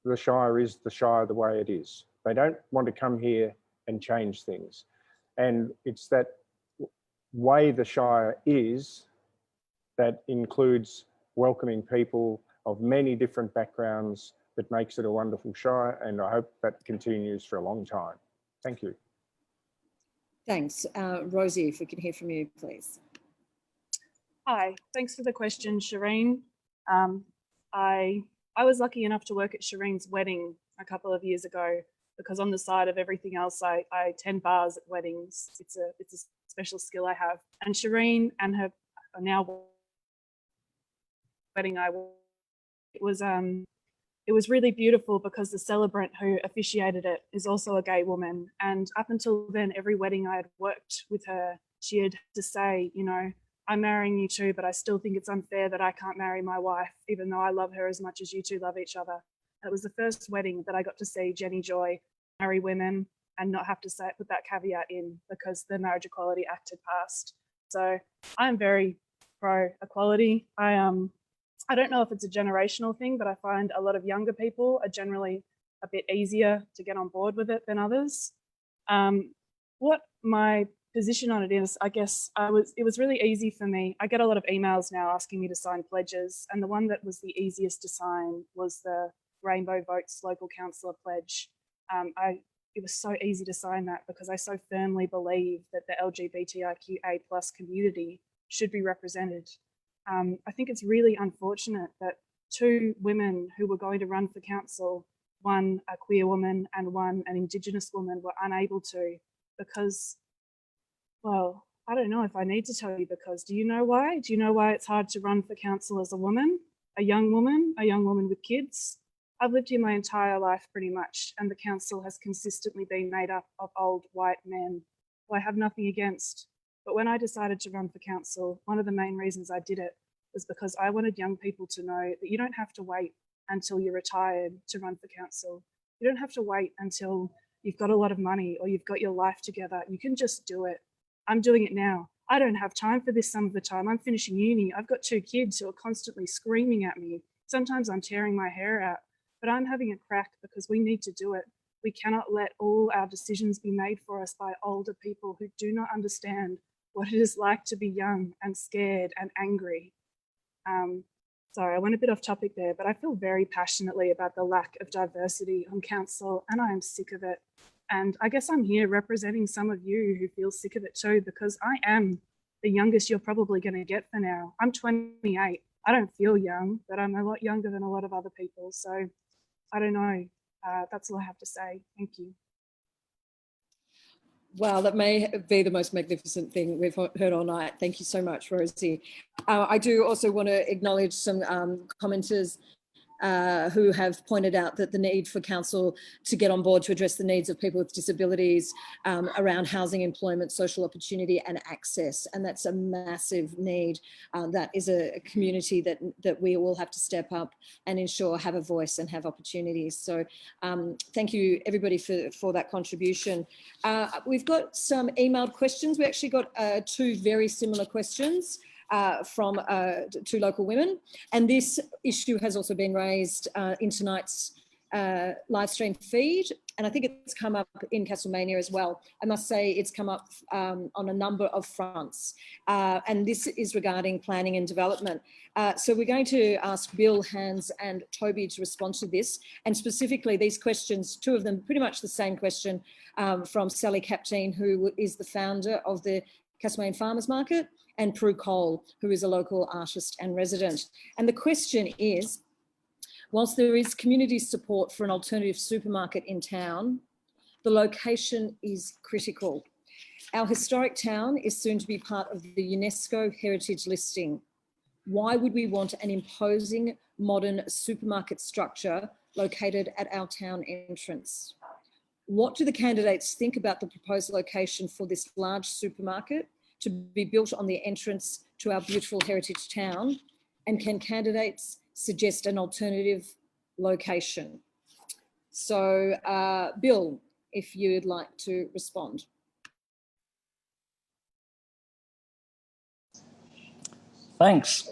the shire is the shire the way it is. They don't want to come here and change things. And it's that way the shire is that includes welcoming people of many different backgrounds that makes it a wonderful shire. And I hope that continues for a long time. Thank you. Thanks. Rosie, if we can hear from you, please. Hi, thanks for the question, Shireen. I was lucky enough to work at Shireen's wedding a couple of years ago, because on the side of everything else, I tend bars at weddings. It's a special skill I have. And Shireen and her now wedding it was really beautiful because the celebrant who officiated it is also a gay woman. And up until then, every wedding I had worked with her, she had to say, you know, I'm marrying you too, but I still think it's unfair that I can't marry my wife, even though I love her as much as you two love each other. It was the first wedding that I got to see Jenny Joy marry women and not have to put that caveat in because the Marriage Equality Act had passed. So I'm very pro equality. I don't know if it's a generational thing, but I find a lot of younger people are generally a bit easier to get on board with it than others. What my position on it is, I guess it was really easy for me. I get a lot of emails now asking me to sign pledges, and the one that was the easiest to sign was the Rainbow Votes Local Councillor Pledge. It was so easy to sign that because I so firmly believe that the LGBTIQA+ community should be represented. I think it's really unfortunate that 2 women who were going to run for council, one a queer woman and one an Indigenous woman, were unable to because, well, I don't know if I need to tell you because do you know why? Do you know why it's hard to run for council as a woman, a young woman with kids? I've lived here my entire life pretty much, and the council has consistently been made up of old white men who I have nothing against. But when I decided to run for council, one of the main reasons I did it was because I wanted young people to know that you don't have to wait until you're retired to run for council. You don't have to wait until you've got a lot of money or you've got your life together. You can just do it. I'm doing it now. I don't have time for this some of the time. I'm finishing uni. I've got 2 kids who are constantly screaming at me. Sometimes I'm tearing my hair out, but I'm having a crack because we need to do it. We cannot let all our decisions be made for us by older people who do not understand what it is like to be young and scared and angry. Sorry, I went a bit off topic there, but I feel very passionately about the lack of diversity on council, and I am sick of it. And I guess I'm here representing some of you who feel sick of it too, because I am the youngest you're probably going to get for now. I'm 28. I don't feel young, but I'm a lot younger than a lot of other people. So I don't know. That's all I have to say. Thank you. Wow, that may be the most magnificent thing we've heard all night. Thank you so much, Rosie. I do also want to acknowledge some commenters who have pointed out that the need for council to get on board to address the needs of people with disabilities around housing, employment, social opportunity and access. And that's a massive need. That is a community that we all have to step up and ensure have a voice and have opportunities. So thank you everybody for that contribution. We've got some emailed questions. We actually got two very similar questions from two local women, and this issue has also been raised in tonight's live stream feed, and I think it's come up in Castlemaine as well. I must say it's come up on a number of fronts, and this is regarding planning and development. So we're going to ask Bill, Hans and Toby to respond to this, and specifically these questions, two of them pretty much the same question from Sally Capteen, who is the founder of the Castlemaine Farmers Market, and Prue Cole, who is a local artist and resident. And the question is, whilst there is community support for an alternative supermarket in town, the location is critical. Our historic town is soon to be part of the UNESCO heritage listing. Why would we want an imposing modern supermarket structure located at our town entrance? What do the candidates think about the proposed location for this large supermarket to be built on the entrance to our beautiful heritage town? And can candidates suggest an alternative location? So, Bill, if you'd like to respond. Thanks.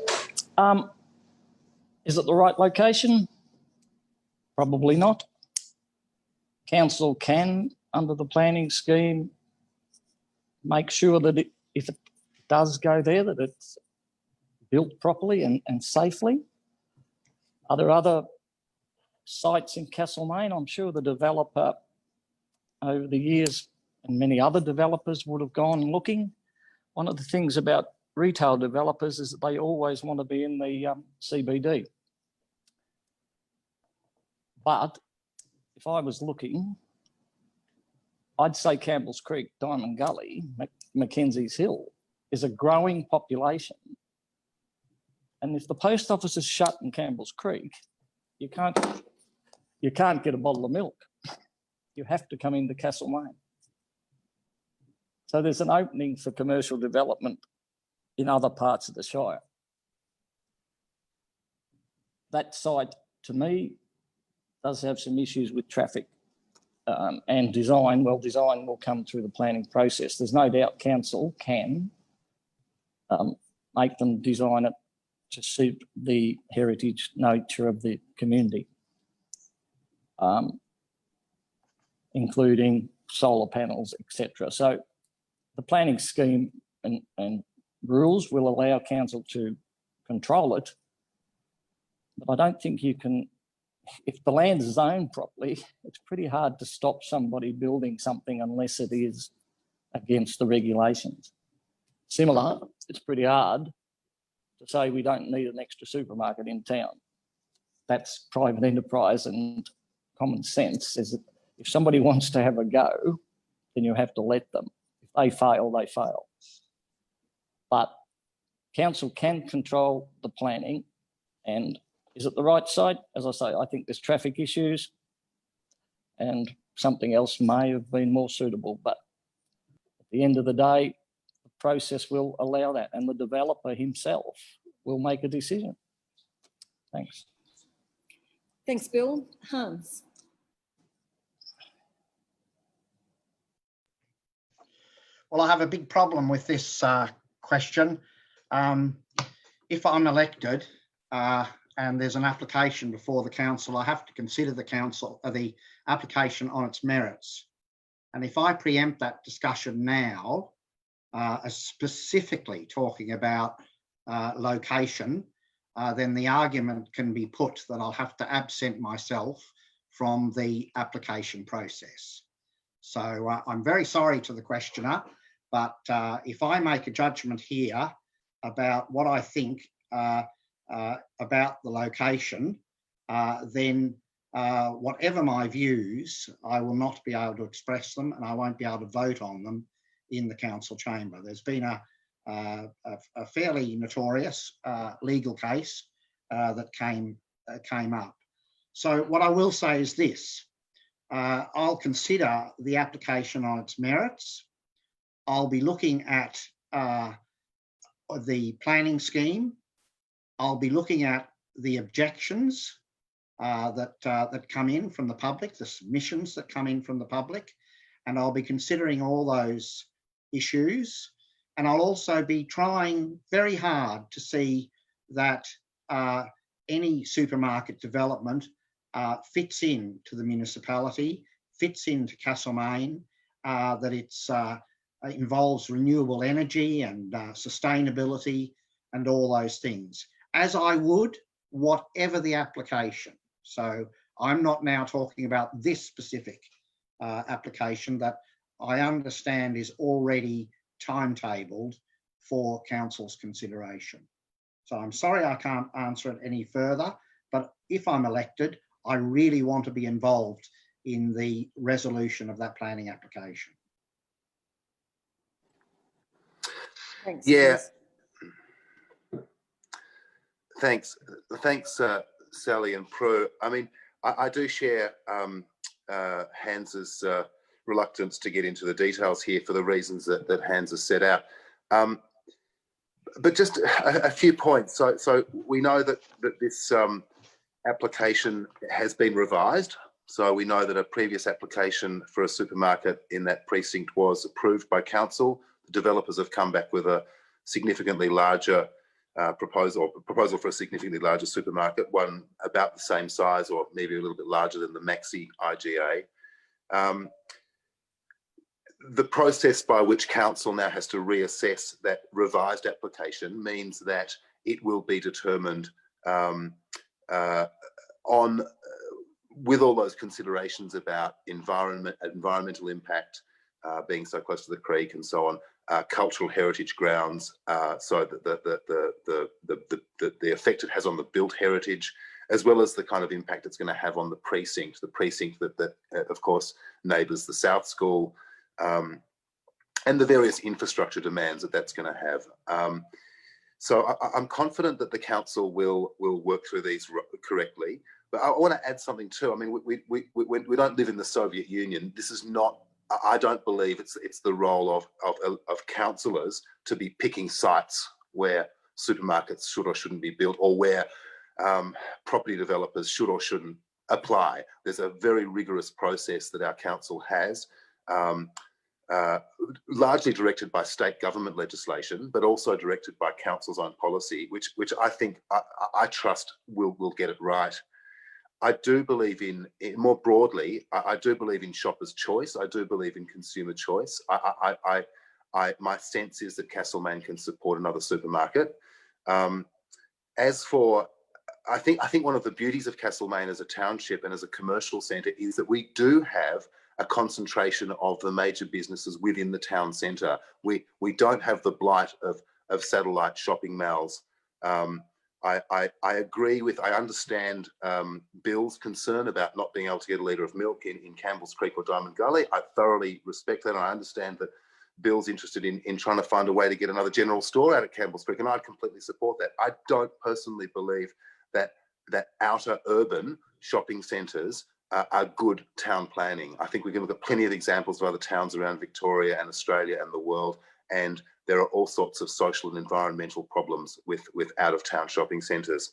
Is it the right location? Probably not. Council can, under the planning scheme, make sure that if it does go there, that it's built properly and safely. Are there other sites in Castlemaine? I'm sure the developer over the years and many other developers would have gone looking. One of the things about retail developers is that they always want to be in the CBD. But if I was looking, I'd say Campbell's Creek, Diamond Gully, Mackenzie's Hill is a growing population. And if the post office is shut in Campbell's Creek, you can't get a bottle of milk. You have to come into Castlemaine. So there's an opening for commercial development in other parts of the Shire. That site, to me, does have some issues with traffic and design. Well, design will come through the planning process. There's no doubt council can make them design it to suit the heritage nature of the community, including solar panels, etc. So the planning scheme and rules will allow council to control it, but I don't think you can. If the land is zoned properly, it's pretty hard to stop somebody building something unless it is against the regulations. Similar, it's pretty hard to say we don't need an extra supermarket in town. That's private enterprise, and common sense is that if somebody wants to have a go, then you have to let them. If they fail, they fail. But council can control the planning, and is it the right site? As I say, I think there's traffic issues and something else may have been more suitable, but at the end of the day, the process will allow that and the developer himself will make a decision. Thanks. Thanks, Bill. Hans. Well, I have a big problem with this question. If I'm elected, and there's an application before the council, I have to consider the application on its merits. And if I preempt that discussion now, specifically talking about location, then the argument can be put that I'll have to absent myself from the application process. So I'm very sorry to the questioner, But if I make a judgment here about what I think about the location, then whatever my views, I will not be able to express them, and I won't be able to vote on them in the council chamber. There's been a fairly notorious legal case that came up. So what I will say is this: I'll consider the application on its merits. I'll be looking at the planning scheme. I'll be looking at the objections that come in from the public, the submissions that come in from the public, and I'll be considering all those issues. And I'll also be trying very hard to see that any supermarket development fits into the municipality, fits into Castlemaine, that it's involves renewable energy and sustainability and all those things, as I would whatever the application. So I'm not now talking about this specific application that I understand is already timetabled for council's consideration. So I'm sorry I can't answer it any further, but if I'm elected, I really want to be involved in the resolution of that planning application. Thanks. Yeah. Thanks, Sally and Prue. I mean, I do share Hans's reluctance to get into the details here for the reasons that Hans has set out. But just a few points. So we know that this application has been revised. So we know that a previous application for a supermarket in that precinct was approved by council. The developers have come back with a significantly larger proposal for a significantly larger supermarket, one about the same size or maybe a little bit larger than the MASC IGA. The process by which council now has to reassess that revised application means that it will be determined with all those considerations about environmental impact, being so close to the creek and so on, cultural heritage grounds, so that the effect it has on the built heritage, as well as the kind of impact it's going to have on the precinct that of course neighbours the South School, and the various infrastructure demands that that's going to have. So I'm confident that the council will work through these correctly. But I want to add something too. I mean, we don't live in the Soviet Union. This is not. I don't believe it's the role of councillors to be picking sites where supermarkets should or shouldn't be built, or where property developers should or shouldn't apply. There's a very rigorous process that our council has, largely directed by state government legislation, but also directed by council's own policy, which I think I trust will get it right. I do believe in, more broadly, I do believe in shoppers' choice. I do believe in consumer choice. My sense is that Castlemaine can support another supermarket. As for, I think one of the beauties of Castlemaine as a township and as a commercial centre is that we do have a concentration of the major businesses within the town centre. We don't have the blight of satellite shopping malls. I understand Bill's concern about not being able to get a litre of milk in Campbell's Creek or Diamond Gully. I thoroughly respect that, and I understand that Bill's interested in trying to find a way to get another general store out at Campbell's Creek, and I'd completely support that. I don't personally believe that outer urban shopping centres are good town planning. I think we can look at plenty of examples of other towns around Victoria and Australia and the world, and there are all sorts of social and environmental problems with out-of-town shopping centres.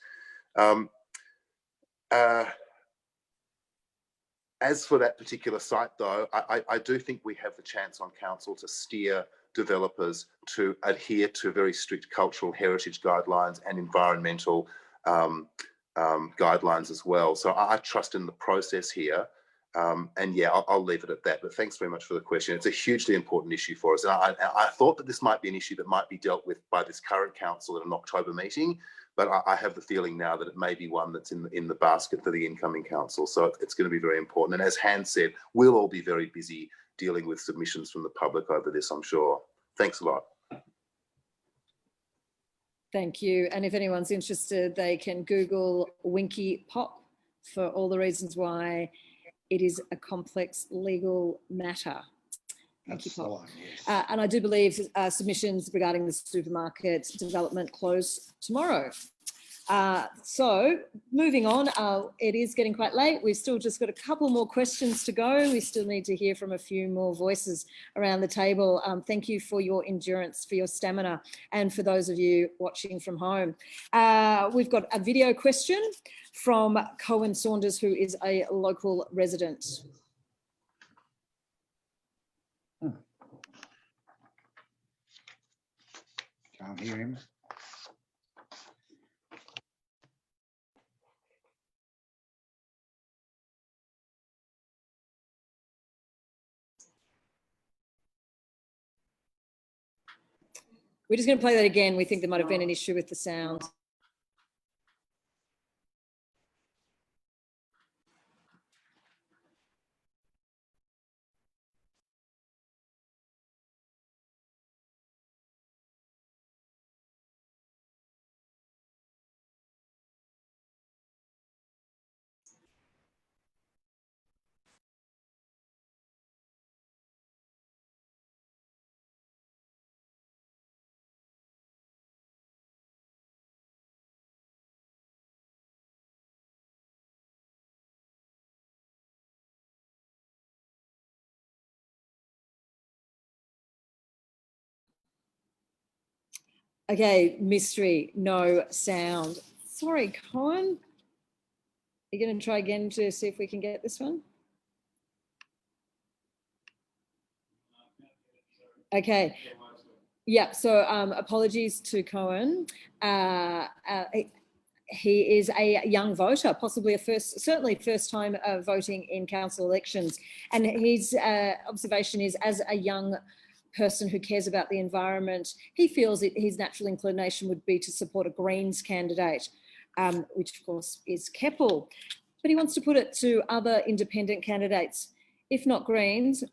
As for that particular site, though, I do think we have the chance on council to steer developers to adhere to very strict cultural heritage guidelines and environmental guidelines as well. So I trust in the process here. And yeah, I'll leave it at that. But thanks very much for the question. It's a hugely important issue for us. And I thought that this might be an issue that might be dealt with by this current council at an October meeting, but I have the feeling now that it may be one that's in the basket for the incoming council. So it's going to be very important. And as Hans said, we'll all be very busy dealing with submissions from the public over this, I'm sure. Thanks a lot. Thank you. And if anyone's interested, they can Google Winky Pop for all the reasons why it is a complex legal matter. Thank you, Pop. And I do believe submissions regarding the supermarket development close tomorrow. So moving on, it is getting quite late. We've still just got a couple more questions to go. We still need to hear from a few more voices around the table. Thank you for your endurance, for your stamina, and for those of you watching from home. We've got a video question from Cohen Saunders, who is a local resident. Can't hear him. We're just going to play that again. We think there might have been an issue with the sound. Okay, mystery, no sound. Sorry, Cohen. Are you going to try again to see if we can get this one? Okay. Yeah, so apologies to Cohen. He is a young voter, possibly certainly first time voting in council elections. And his observation is, as a young person who cares about the environment, he feels his natural inclination would be to support a Greens candidate, which of course is Keppel. But he wants to put it to other independent candidates. If not Greens,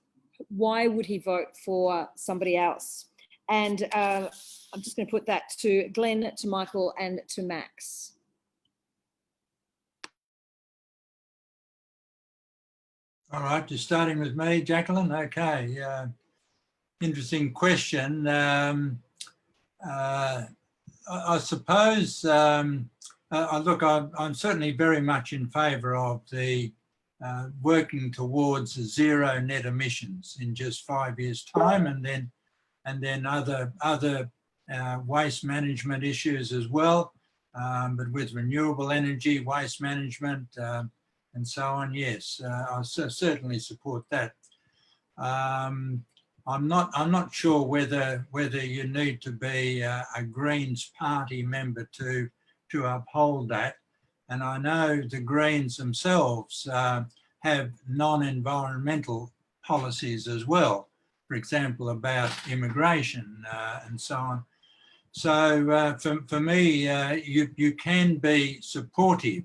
why would he vote for somebody else? And I'm just going to put that to Glenn, to Michael, and to Max. All right, just starting with me, Jacqueline. Okay. Interesting question. I suppose, look, I'm certainly very much in favour of the working towards zero net emissions in just 5 years' time, and then other waste management issues as well, but with renewable energy, waste management, and so on. Yes, I certainly support that. I'm not sure whether you need to be a Greens party member to uphold that. And I know the Greens themselves have non-environmental policies as well, for example, about immigration and so on. So for me, you can be supportive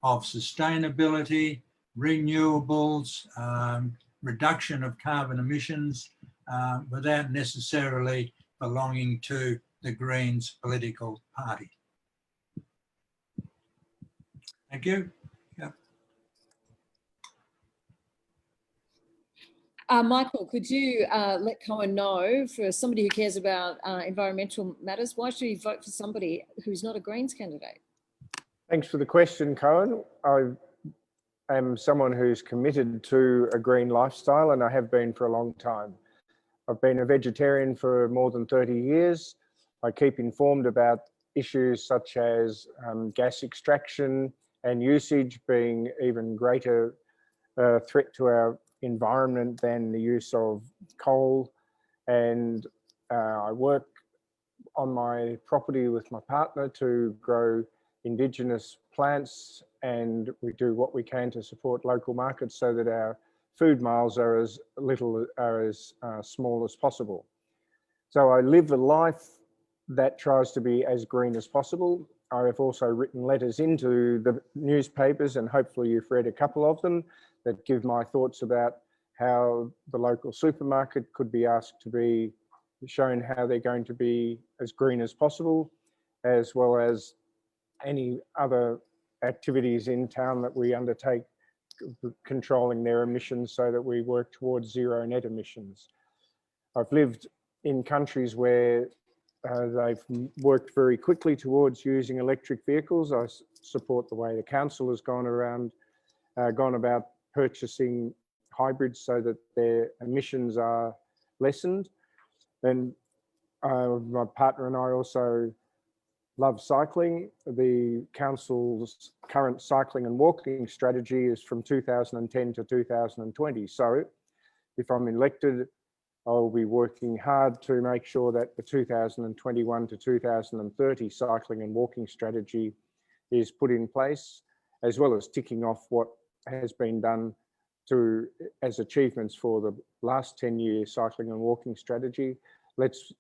of sustainability, renewables, reduction of carbon emissions, without necessarily belonging to the Greens political party. Thank you. Yep. Michael, could you let Cohen know, for somebody who cares about environmental matters, why should he vote for somebody who's not a Greens candidate? Thanks for the question, Cohen. I am someone who's committed to a green lifestyle, and I have been for a long time. I've been a vegetarian for more than 30 years. I keep informed about issues such as gas extraction and usage being even greater threat to our environment than the use of coal. And I work on my property with my partner to grow Indigenous plants, and we do what we can to support local markets so that our food miles are as small as possible. So I live a life that tries to be as green as possible. I have also written letters into the newspapers, and hopefully you've read a couple of them, that give my thoughts about how the local supermarket could be asked to be shown how they're going to be as green as possible, as well as any other activities in town that we undertake controlling their emissions so that we work towards zero net emissions. I've lived in countries where they've worked very quickly towards using electric vehicles. I support the way the council has gone about purchasing hybrids so that their emissions are lessened. And my partner and I also love cycling. The council's current cycling and walking strategy is from 2010 to 2020. So if I'm elected, I'll be working hard to make sure that the 2021 to 2030 cycling and walking strategy is put in place, as well as ticking off what has been done as achievements for the last 10-year cycling and walking strategy. Let's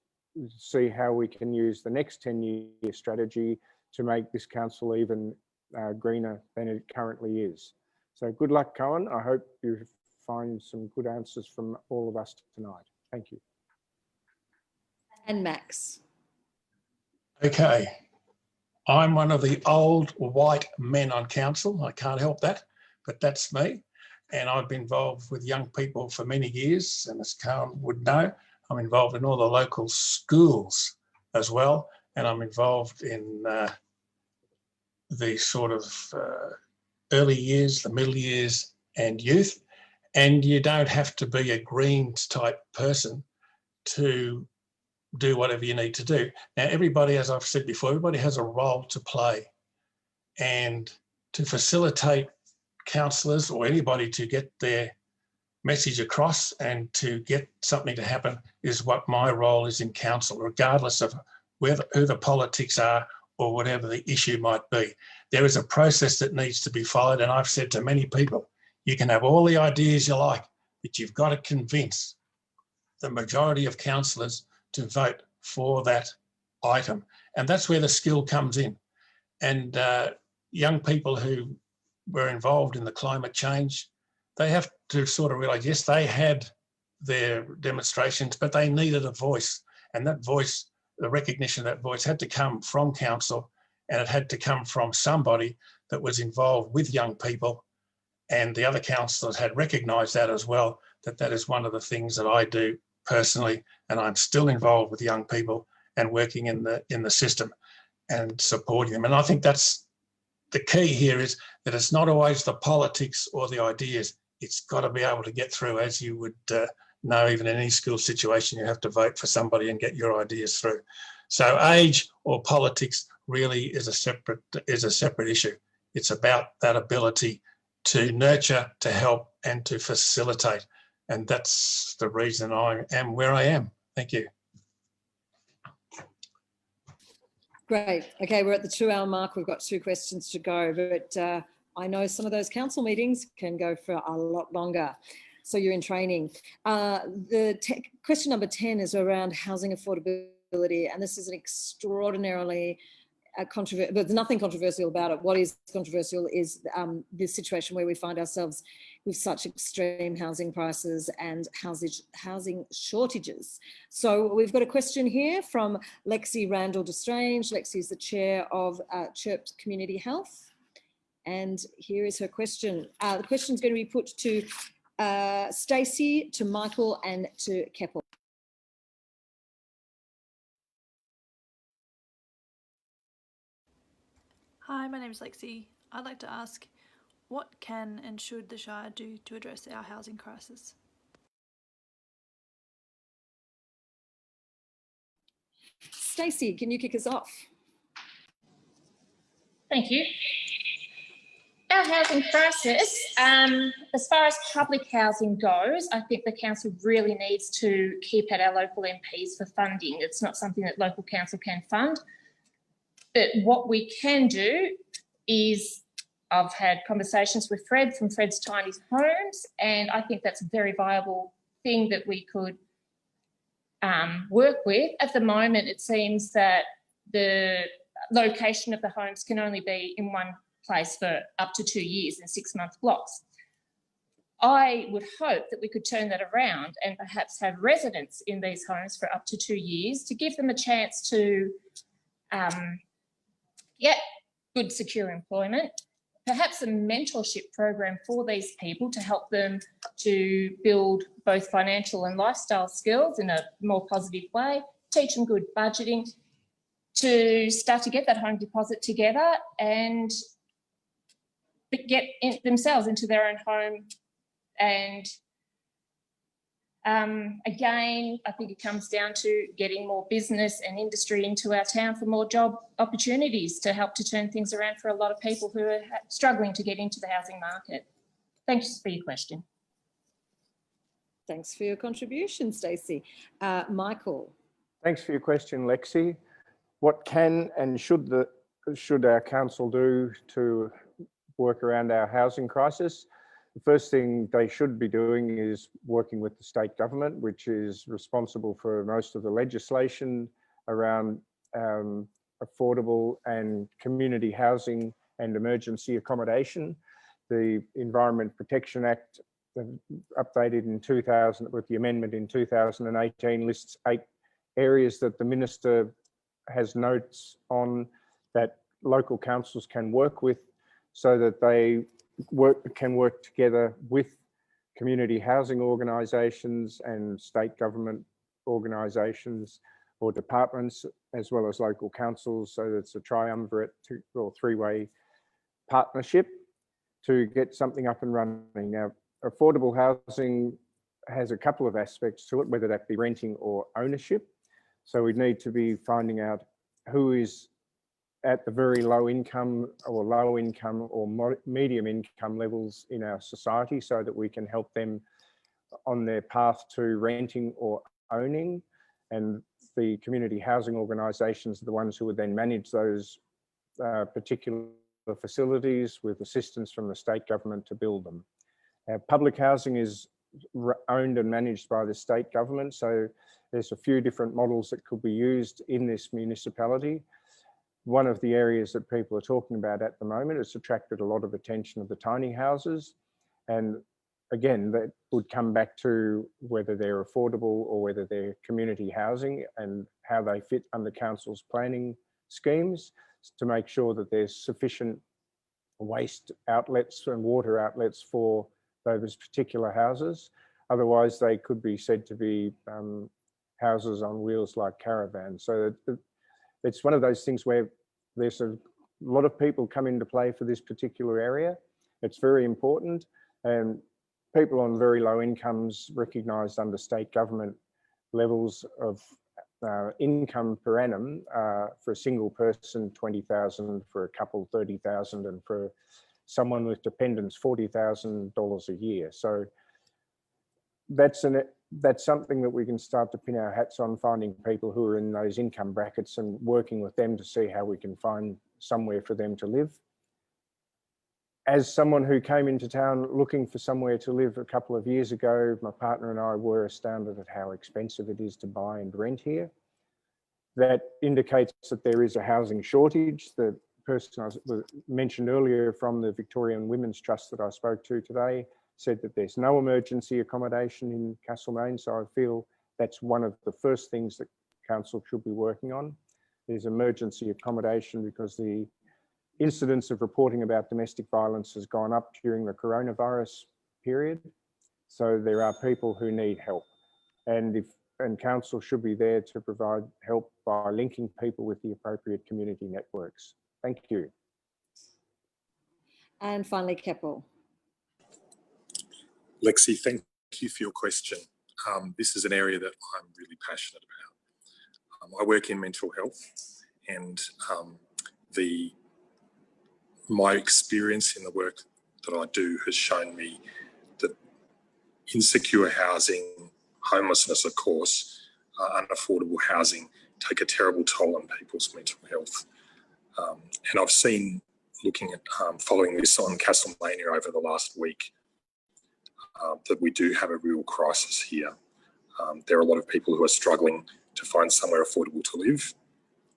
see how we can use the next 10-year strategy to make this council even greener than it currently is. So good luck, Cohen. I hope you find some good answers from all of us tonight. Thank you. And Max. Okay. I'm one of the old white men on council. I can't help that, but that's me. And I've been involved with young people for many years. And as Cohen would know, I'm involved in all the local schools as well. And I'm involved in the sort of early years, the middle years and youth. And you don't have to be a Greens type person to do whatever you need to do. Now, everybody, as I've said before, everybody has a role to play. And to facilitate councillors or anybody to get their message across and to get something to happen is what my role is in council, regardless of who the politics are or whatever the issue might be. There is a process that needs to be followed, and I've said to many people, you can have all the ideas you like, but you've got to convince the majority of councillors to vote for that item. And that's where the skill comes in. And young people who were involved in the climate change, they have to sort of realise, yes, they had their demonstrations, but they needed a voice. And that voice, the recognition of that voice had to come from council, and it had to come from somebody that was involved with young people. And the other councillors had recognised that as well, that is one of the things that I do personally, and I'm still involved with young people and working in the system and supporting them. And I think that's the key here, is that it's not always the politics or the ideas. It's got to be able to get through, as you would know, even in any school situation, you have to vote for somebody and get your ideas through. So age or politics really is a separate issue. It's about that ability to nurture, to help, and to facilitate. And that's the reason I am where I am. Thank you. Great. Okay, we're at the 2-hour mark. We've got 2 questions to go, but I know some of those council meetings can go for a lot longer. So you're in training. Question number 10 is around housing affordability, and this is an extraordinarily there's nothing controversial about it. What is controversial is this situation where we find ourselves with such extreme housing prices and housing shortages. So we've got a question here from Lexi Randall Destrange. Lexi is the chair of Chirp Community Health. And here is her question. The question is going to be put to Stacey, to Michael, and to Keppel. Hi, my name is Lexi. I'd like to ask, what can and should the Shire do to address our housing crisis? Stacey, can you kick us off? Thank you. Our housing crisis, as far as public housing goes, I think the council really needs to keep at our local MPs for funding. It's not something that local council can fund. But what we can do is, I've had conversations with Fred from Fred's Tiny Homes, and I think that's a very viable thing that we could work with. At the moment, it seems that the location of the homes can only be in one place for up to 2 years in 6-month blocks. I would hope that we could turn that around and perhaps have residents in these homes for up to 2 years to give them a chance to get good, secure employment, perhaps a mentorship program for these people to help them to build both financial and lifestyle skills in a more positive way, teach them good budgeting, to start to get that home deposit together and get themselves into their own home. And again, I think it comes down to getting more business and industry into our town for more job opportunities to help to turn things around for a lot of people who are struggling to get into the housing market. Thanks for your question. Thanks for your contribution, Stacey. Michael. Thanks for your question, Lexi. What can and should our council do to work around our housing crisis? The first thing they should be doing is working with the state government, which is responsible for most of the legislation around affordable and community housing and emergency accommodation. The Environment Protection Act, updated in 2000 with the amendment in 2018, lists 8 areas that the minister has notes on that local councils can work with, so that they can work together with community housing organisations and state government organisations or departments, as well as local councils, so that it's a triumvirate or 3-way partnership to get something up and running. Now, affordable housing has a couple of aspects to it, whether that be renting or ownership. So we need to be finding out who is at the very low income or medium income levels in our society, so that we can help them on their path to renting or owning. And the community housing organisations are the ones who would then manage those particular facilities with assistance from the state government to build them. Public housing is owned and managed by the state government, so there's a few different models that could be used in this municipality. One of the areas that people are talking about at the moment, it's attracted a lot of attention of the tiny houses. And again, that would come back to whether they're affordable or whether they're community housing and how they fit under council's planning schemes to make sure that there's sufficient waste outlets and water outlets for those particular houses. Otherwise, they could be said to be houses on wheels like caravans. So it's one of those things where there's a lot of people come into play for this particular area. It's very important, and people on very low incomes recognised under state government levels of income per annum for a single person, 20,000, for a couple, 30,000, and for someone with dependents, $40,000 a year. So that's something that we can start to pin our hats on, finding people who are in those income brackets and working with them to see how we can find somewhere for them to live. As someone who came into town looking for somewhere to live a couple of years ago, my partner and I were astounded at how expensive it is to buy and rent here. That indicates that there is a housing shortage. The person I mentioned earlier from the Victorian Women's Trust that I spoke to today said that there's no emergency accommodation in Castlemaine. So I feel that's one of the first things that council should be working on, is emergency accommodation, because the incidence of reporting about domestic violence has gone up during the coronavirus period. So there are people who need help, and council should be there to provide help by linking people with the appropriate community networks. Thank you. And finally, Keppel. Lexi, thank you for your question. This is an area that I'm really passionate about. I work in mental health, and my experience in the work that I do has shown me that insecure housing, homelessness, of course, unaffordable housing take a terrible toll on people's mental health. And I've seen, looking at following this on Castlemaine over the last week, that we do have a real crisis here. There are a lot of people who are struggling to find somewhere affordable to live.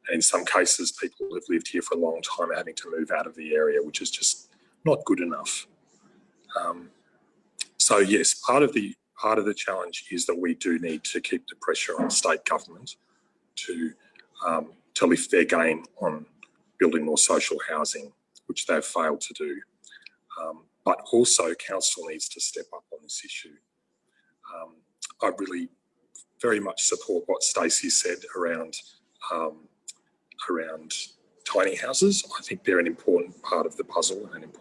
And in some cases, people who have lived here for a long time are having to move out of the area, which is just not good enough. So yes, part of the challenge is that we do need to keep the pressure on state government to lift their game on building more social housing, which they've failed to do. But also council needs to step up on this issue. I really very much support what Stacey said around tiny houses. I think they're an important part of the puzzle and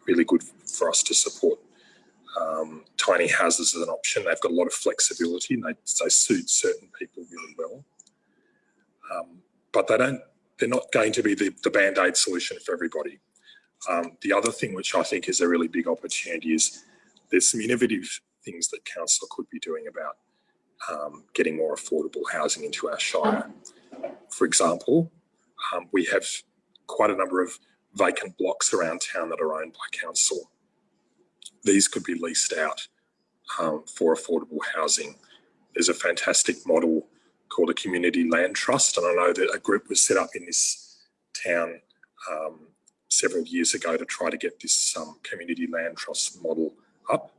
really good for us to support tiny houses as an option. They've got a lot of flexibility and they suit certain people really well. But they're not going to be the band-aid solution for everybody. The other thing which I think is a really big opportunity is there's some innovative things that council could be doing about getting more affordable housing into our shire. For example, we have quite a number of vacant blocks around town that are owned by council. These could be leased out for affordable housing. There's a fantastic model called a community land trust, and I know that a group was set up in this town several years ago to try to get this community land trust model up.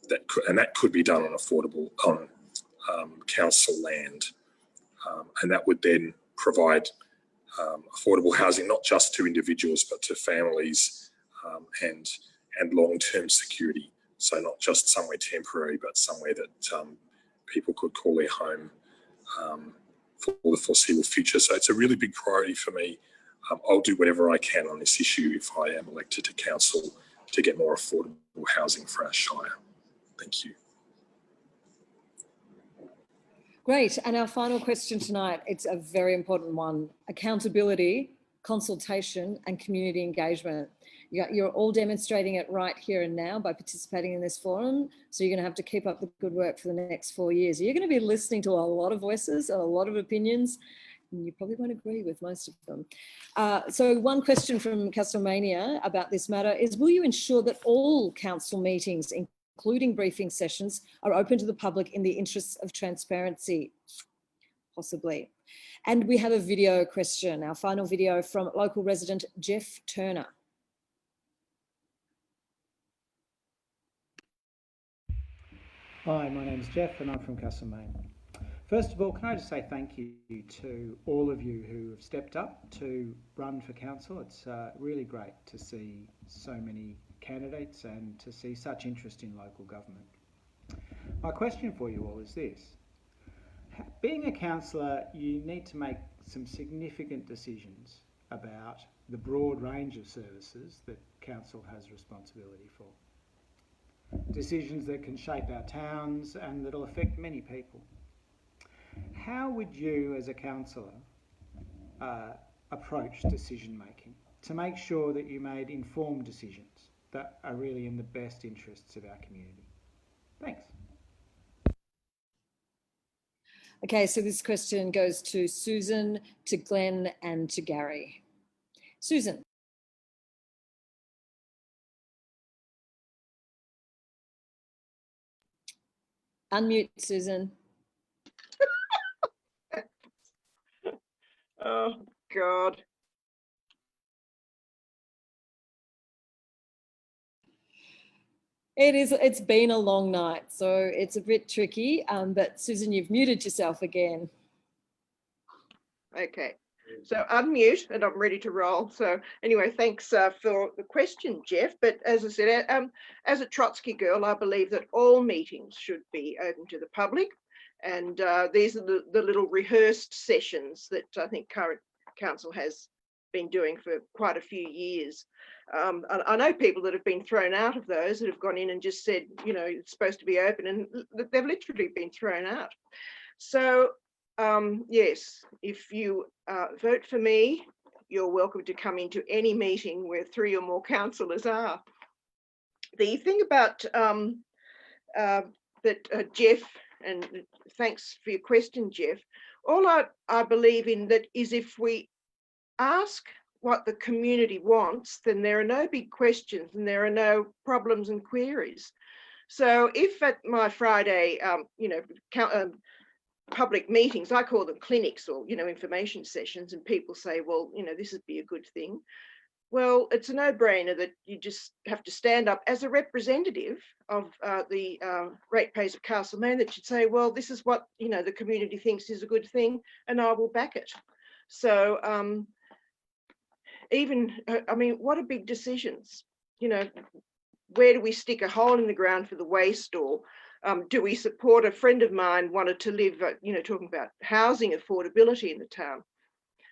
That could be done on council land, and that would then provide affordable housing not just to individuals but to families and long-term security. So not just somewhere temporary, but somewhere that people could call their home for the foreseeable future. So it's a really big priority for me. I'll do whatever I can on this issue if I am elected to council to get more affordable housing for our shire. Thank you. Great. And our final question tonight, it's a very important one. Accountability, consultation and community engagement. You're all demonstrating it right here and now by participating in this forum. So you're going to have to keep up the good work for the next 4 years. You're going to be listening to a lot of voices, a lot of opinions, and you probably won't agree with most of them. So one question from Castlemaine about this matter is, will you ensure that all council meetings, including briefing sessions, are open to the public in the interests of transparency? Possibly. And we have a video question, our final video from local resident Jeff Turner. Hi, my name's Jeff and I'm from Castlemaine. First of all, can I just say thank you to all of you who have stepped up to run for council. It's really great to see so many candidates and to see such interest in local government. My question for you all is this. Being a councillor, you need to make some significant decisions about the broad range of services that council has responsibility for. Decisions that can shape our towns and that will affect many people. How would you as a councillor approach decision making to make sure that you made informed decisions that are really in the best interests of our community? Thanks. Okay, so this question goes to Susan, to Glenn and to Gary. Susan. Unmute, Susan. Oh, God. It's been a long night, so it's a bit tricky, but Susan, you've muted yourself again. Okay, so unmute and I'm ready to roll. So anyway, thanks for the question, Jeff. But as I said, as a Trotsky girl, I believe that all meetings should be open to the public. And these are the little rehearsed sessions that I think current council has been doing for quite a few years. I know people that have been thrown out of those, that have gone in and just said, you know, it's supposed to be open, and they've literally been thrown out. So yes, if you vote for me, you're welcome to come into any meeting where 3 or more councillors are. The thing about Jeff, and thanks for your question, Jeff, all I believe in that is if we ask what the community wants, then there are no big questions and there are no problems and queries. So if at my Friday, you know, public meetings, I call them clinics or, you know, information sessions, and people say, well, you know, this would be a good thing. Well, it's a no-brainer that you just have to stand up as a representative of the ratepayers of Castlemaine, that should say, well, this is what, you know, the community thinks is a good thing, and I will back it. So I mean, what are big decisions? You know, where do we stick a hole in the ground for the waste, or do we support a friend of mine wanted to live, you know, talking about housing affordability in the town.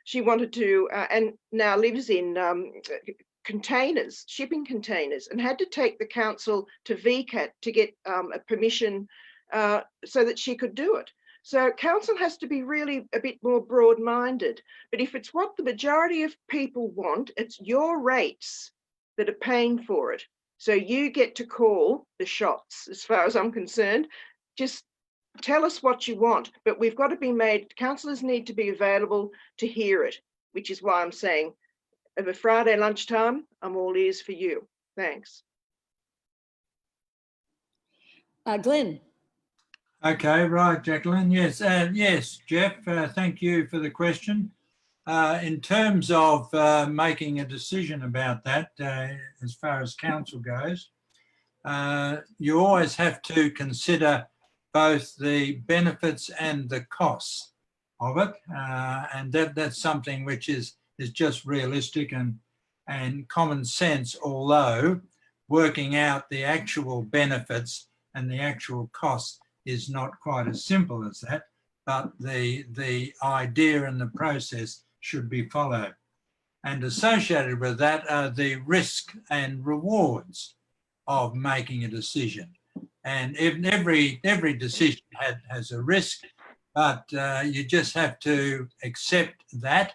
She wanted to, and now lives in containers, shipping containers, and had to take the council to VCAT to get a permission so that she could do it. So council has to be really a bit more broad-minded. But if it's what the majority of people want, it's your rates that are paying for it. So you get to call the shots, as far as I'm concerned. Just tell us what you want, but we've got to be made, councillors need to be available to hear it, which is why I'm saying over Friday lunchtime, I'm all ears for you. Thanks. Glenn. Okay, right, Jacqueline. Yes, yes, Jeff, thank you for the question. In terms of making a decision about that, as far as council goes, you always have to consider both the benefits and the costs of it, and that's something which is just realistic and common sense, although working out the actual benefits and the actual costs is not quite as simple as that, but the idea and the process should be followed. And associated with that are the risk and rewards of making a decision. And every decision has a risk, but you just have to accept that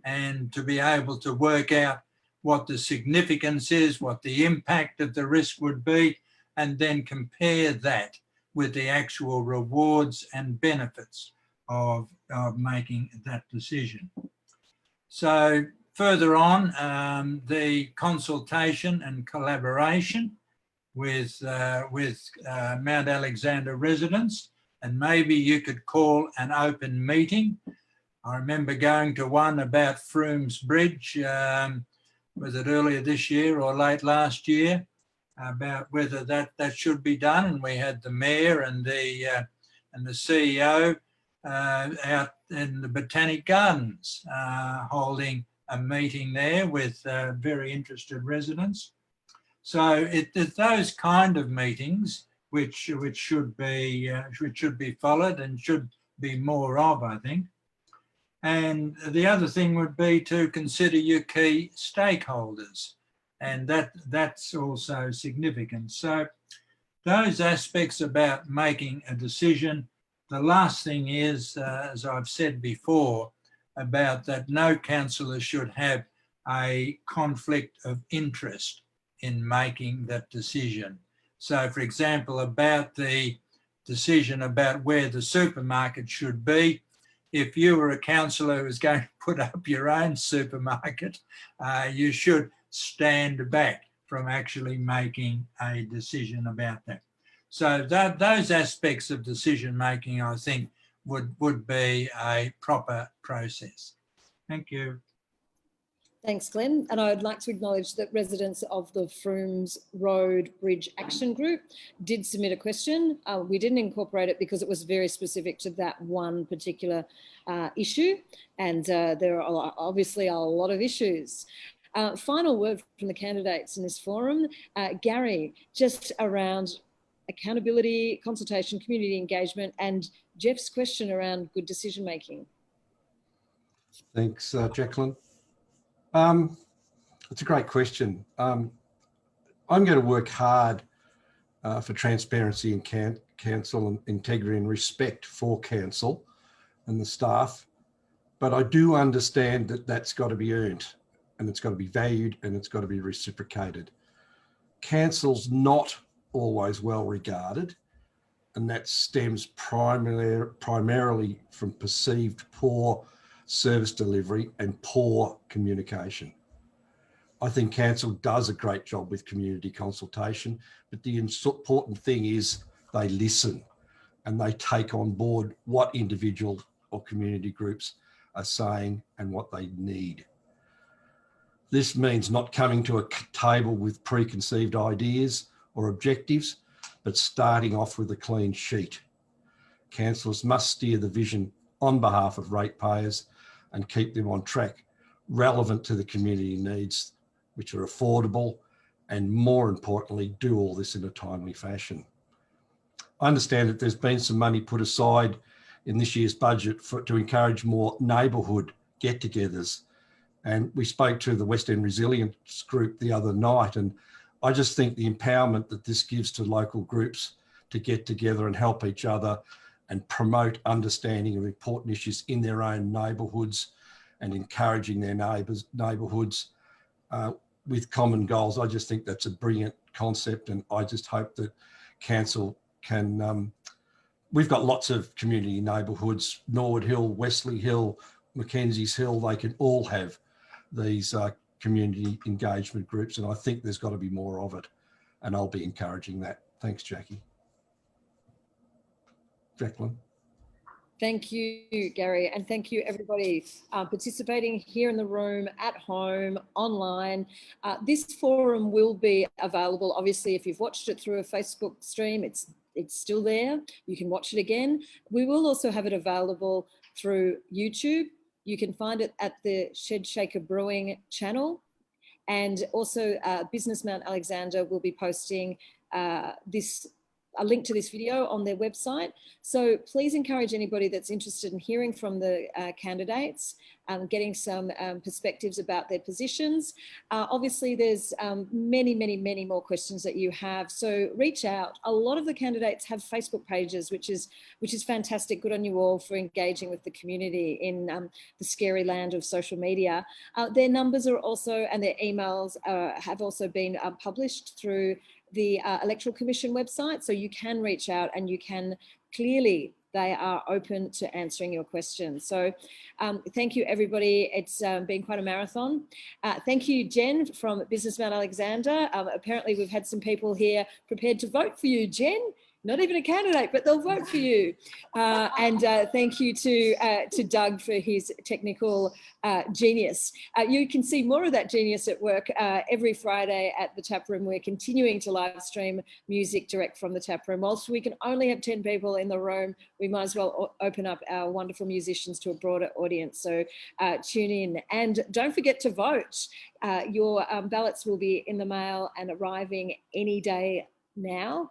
and to be able to work out what the significance is, what the impact of the risk would be, and then compare that with the actual rewards and benefits of making that decision. So further on, the consultation and collaboration with Mount Alexander residents, and maybe you could call an open meeting. I remember going to one about Froomes Bridge, was it earlier this year or late last year, about whether that should be done, and we had the mayor and the CEO out in the Botanic Gardens holding a meeting there with very interested residents. So it's those kind of meetings which should be followed and should be more of, I think. And the other thing would be to consider your key stakeholders, and that's also significant. So those aspects about making a decision. The last thing is, as I've said before, about that no councillor should have a conflict of interest in making that decision. So, for example, about the decision about where the supermarket should be, if you were a councillor who was going to put up your own supermarket, you should stand back from actually making a decision about that. So those aspects of decision making, I think, would be a proper process. Thank you. Thanks, Glenn. And I would like to acknowledge that residents of the Froomes Road Bridge Action Group did submit a question. We didn't incorporate it because it was very specific to that one particular issue. And there are obviously a lot of issues. Final word from the candidates in this forum. Gary, just around accountability, consultation, community engagement, and Jeff's question around good decision making. Thanks, Jacqueline. It's a great question. I'm going to work hard for transparency in council and integrity and respect for council and the staff, but I do understand that that's got to be earned, and it's got to be valued, and it's got to be reciprocated. Council's not always well regarded, and that stems primarily from perceived poor service delivery and poor communication. I think council does a great job with community consultation, but the important thing is they listen and they take on board what individual or community groups are saying and what they need. This means not coming to a table with preconceived ideas or objectives, but starting off with a clean sheet. Councillors must steer the vision on behalf of ratepayers and keep them on track, relevant to the community needs, which are affordable, and more importantly, do all this in a timely fashion. I understand that there's been some money put aside in this year's budget to encourage more neighbourhood get-togethers. And we spoke to the West End Resilience Group the other night, and I just think the empowerment that this gives to local groups to get together and help each other and promote understanding of important issues in their own neighbourhoods and encouraging their neighbourhoods with common goals. I just think that's a brilliant concept, and I just hope that council can, we've got lots of community neighbourhoods, Norwood Hill, Wesley Hill, Mackenzie's Hill, they can all have these community engagement groups, and I think there's got to be more of it, and I'll be encouraging that. Thanks, Jackie. Jacqueline. Thank you, Gary, and thank you everybody participating here in the room, at home, online. This forum will be available, obviously, if you've watched it through a Facebook stream, it's still there. You can watch it again. We will also have it available through YouTube. You can find it at the Shedshaker Brewing channel. And also Business Mount Alexander will be posting a link to this video on their website. So please encourage anybody that's interested in hearing from the candidates, getting some perspectives about their positions. Obviously, there's many more questions that you have. So reach out. A lot of the candidates have Facebook pages, which is fantastic. Good on you all for engaging with the community in the scary land of social media. Their numbers are also, and their emails have also been published through the Electoral Commission website, so you can reach out and you can clearly, they are open to answering your questions. So thank you, everybody. It's been quite a marathon. Thank you, Jen from Business Mount Alexander. Apparently we've had some people here prepared to vote for you, Jen. Not even a candidate, but they'll vote for you. And thank you to Doug for his technical genius. You can see more of that genius at work every Friday at the tap room. We're continuing to live stream music direct from the tap room. Whilst we can only have 10 people in the room, we might as well open up our wonderful musicians to a broader audience. So tune in and don't forget to vote. Your ballots will be in the mail and arriving any day now.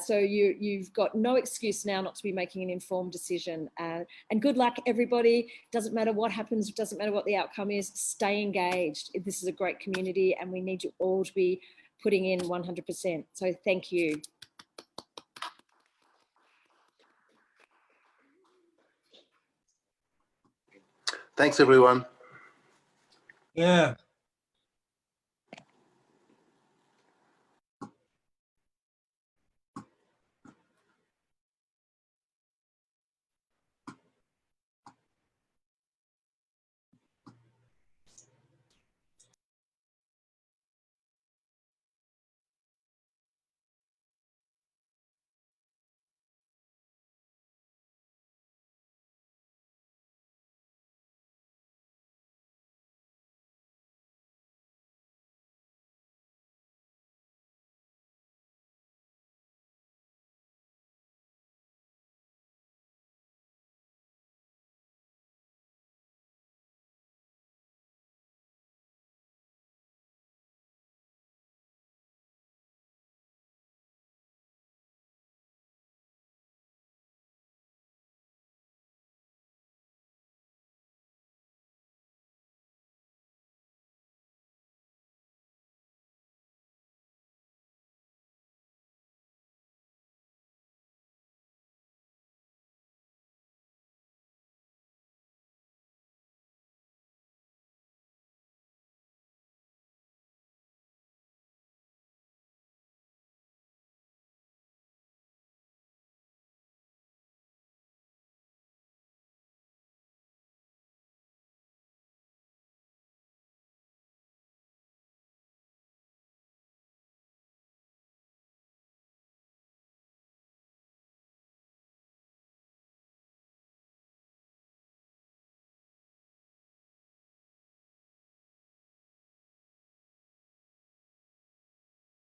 So you've got no excuse now not to be making an informed decision. And good luck, everybody. Doesn't matter what happens, doesn't matter what the outcome is, stay engaged. This is a great community and we need you all to be putting in 100%. So thank you. Thanks, everyone. Yeah.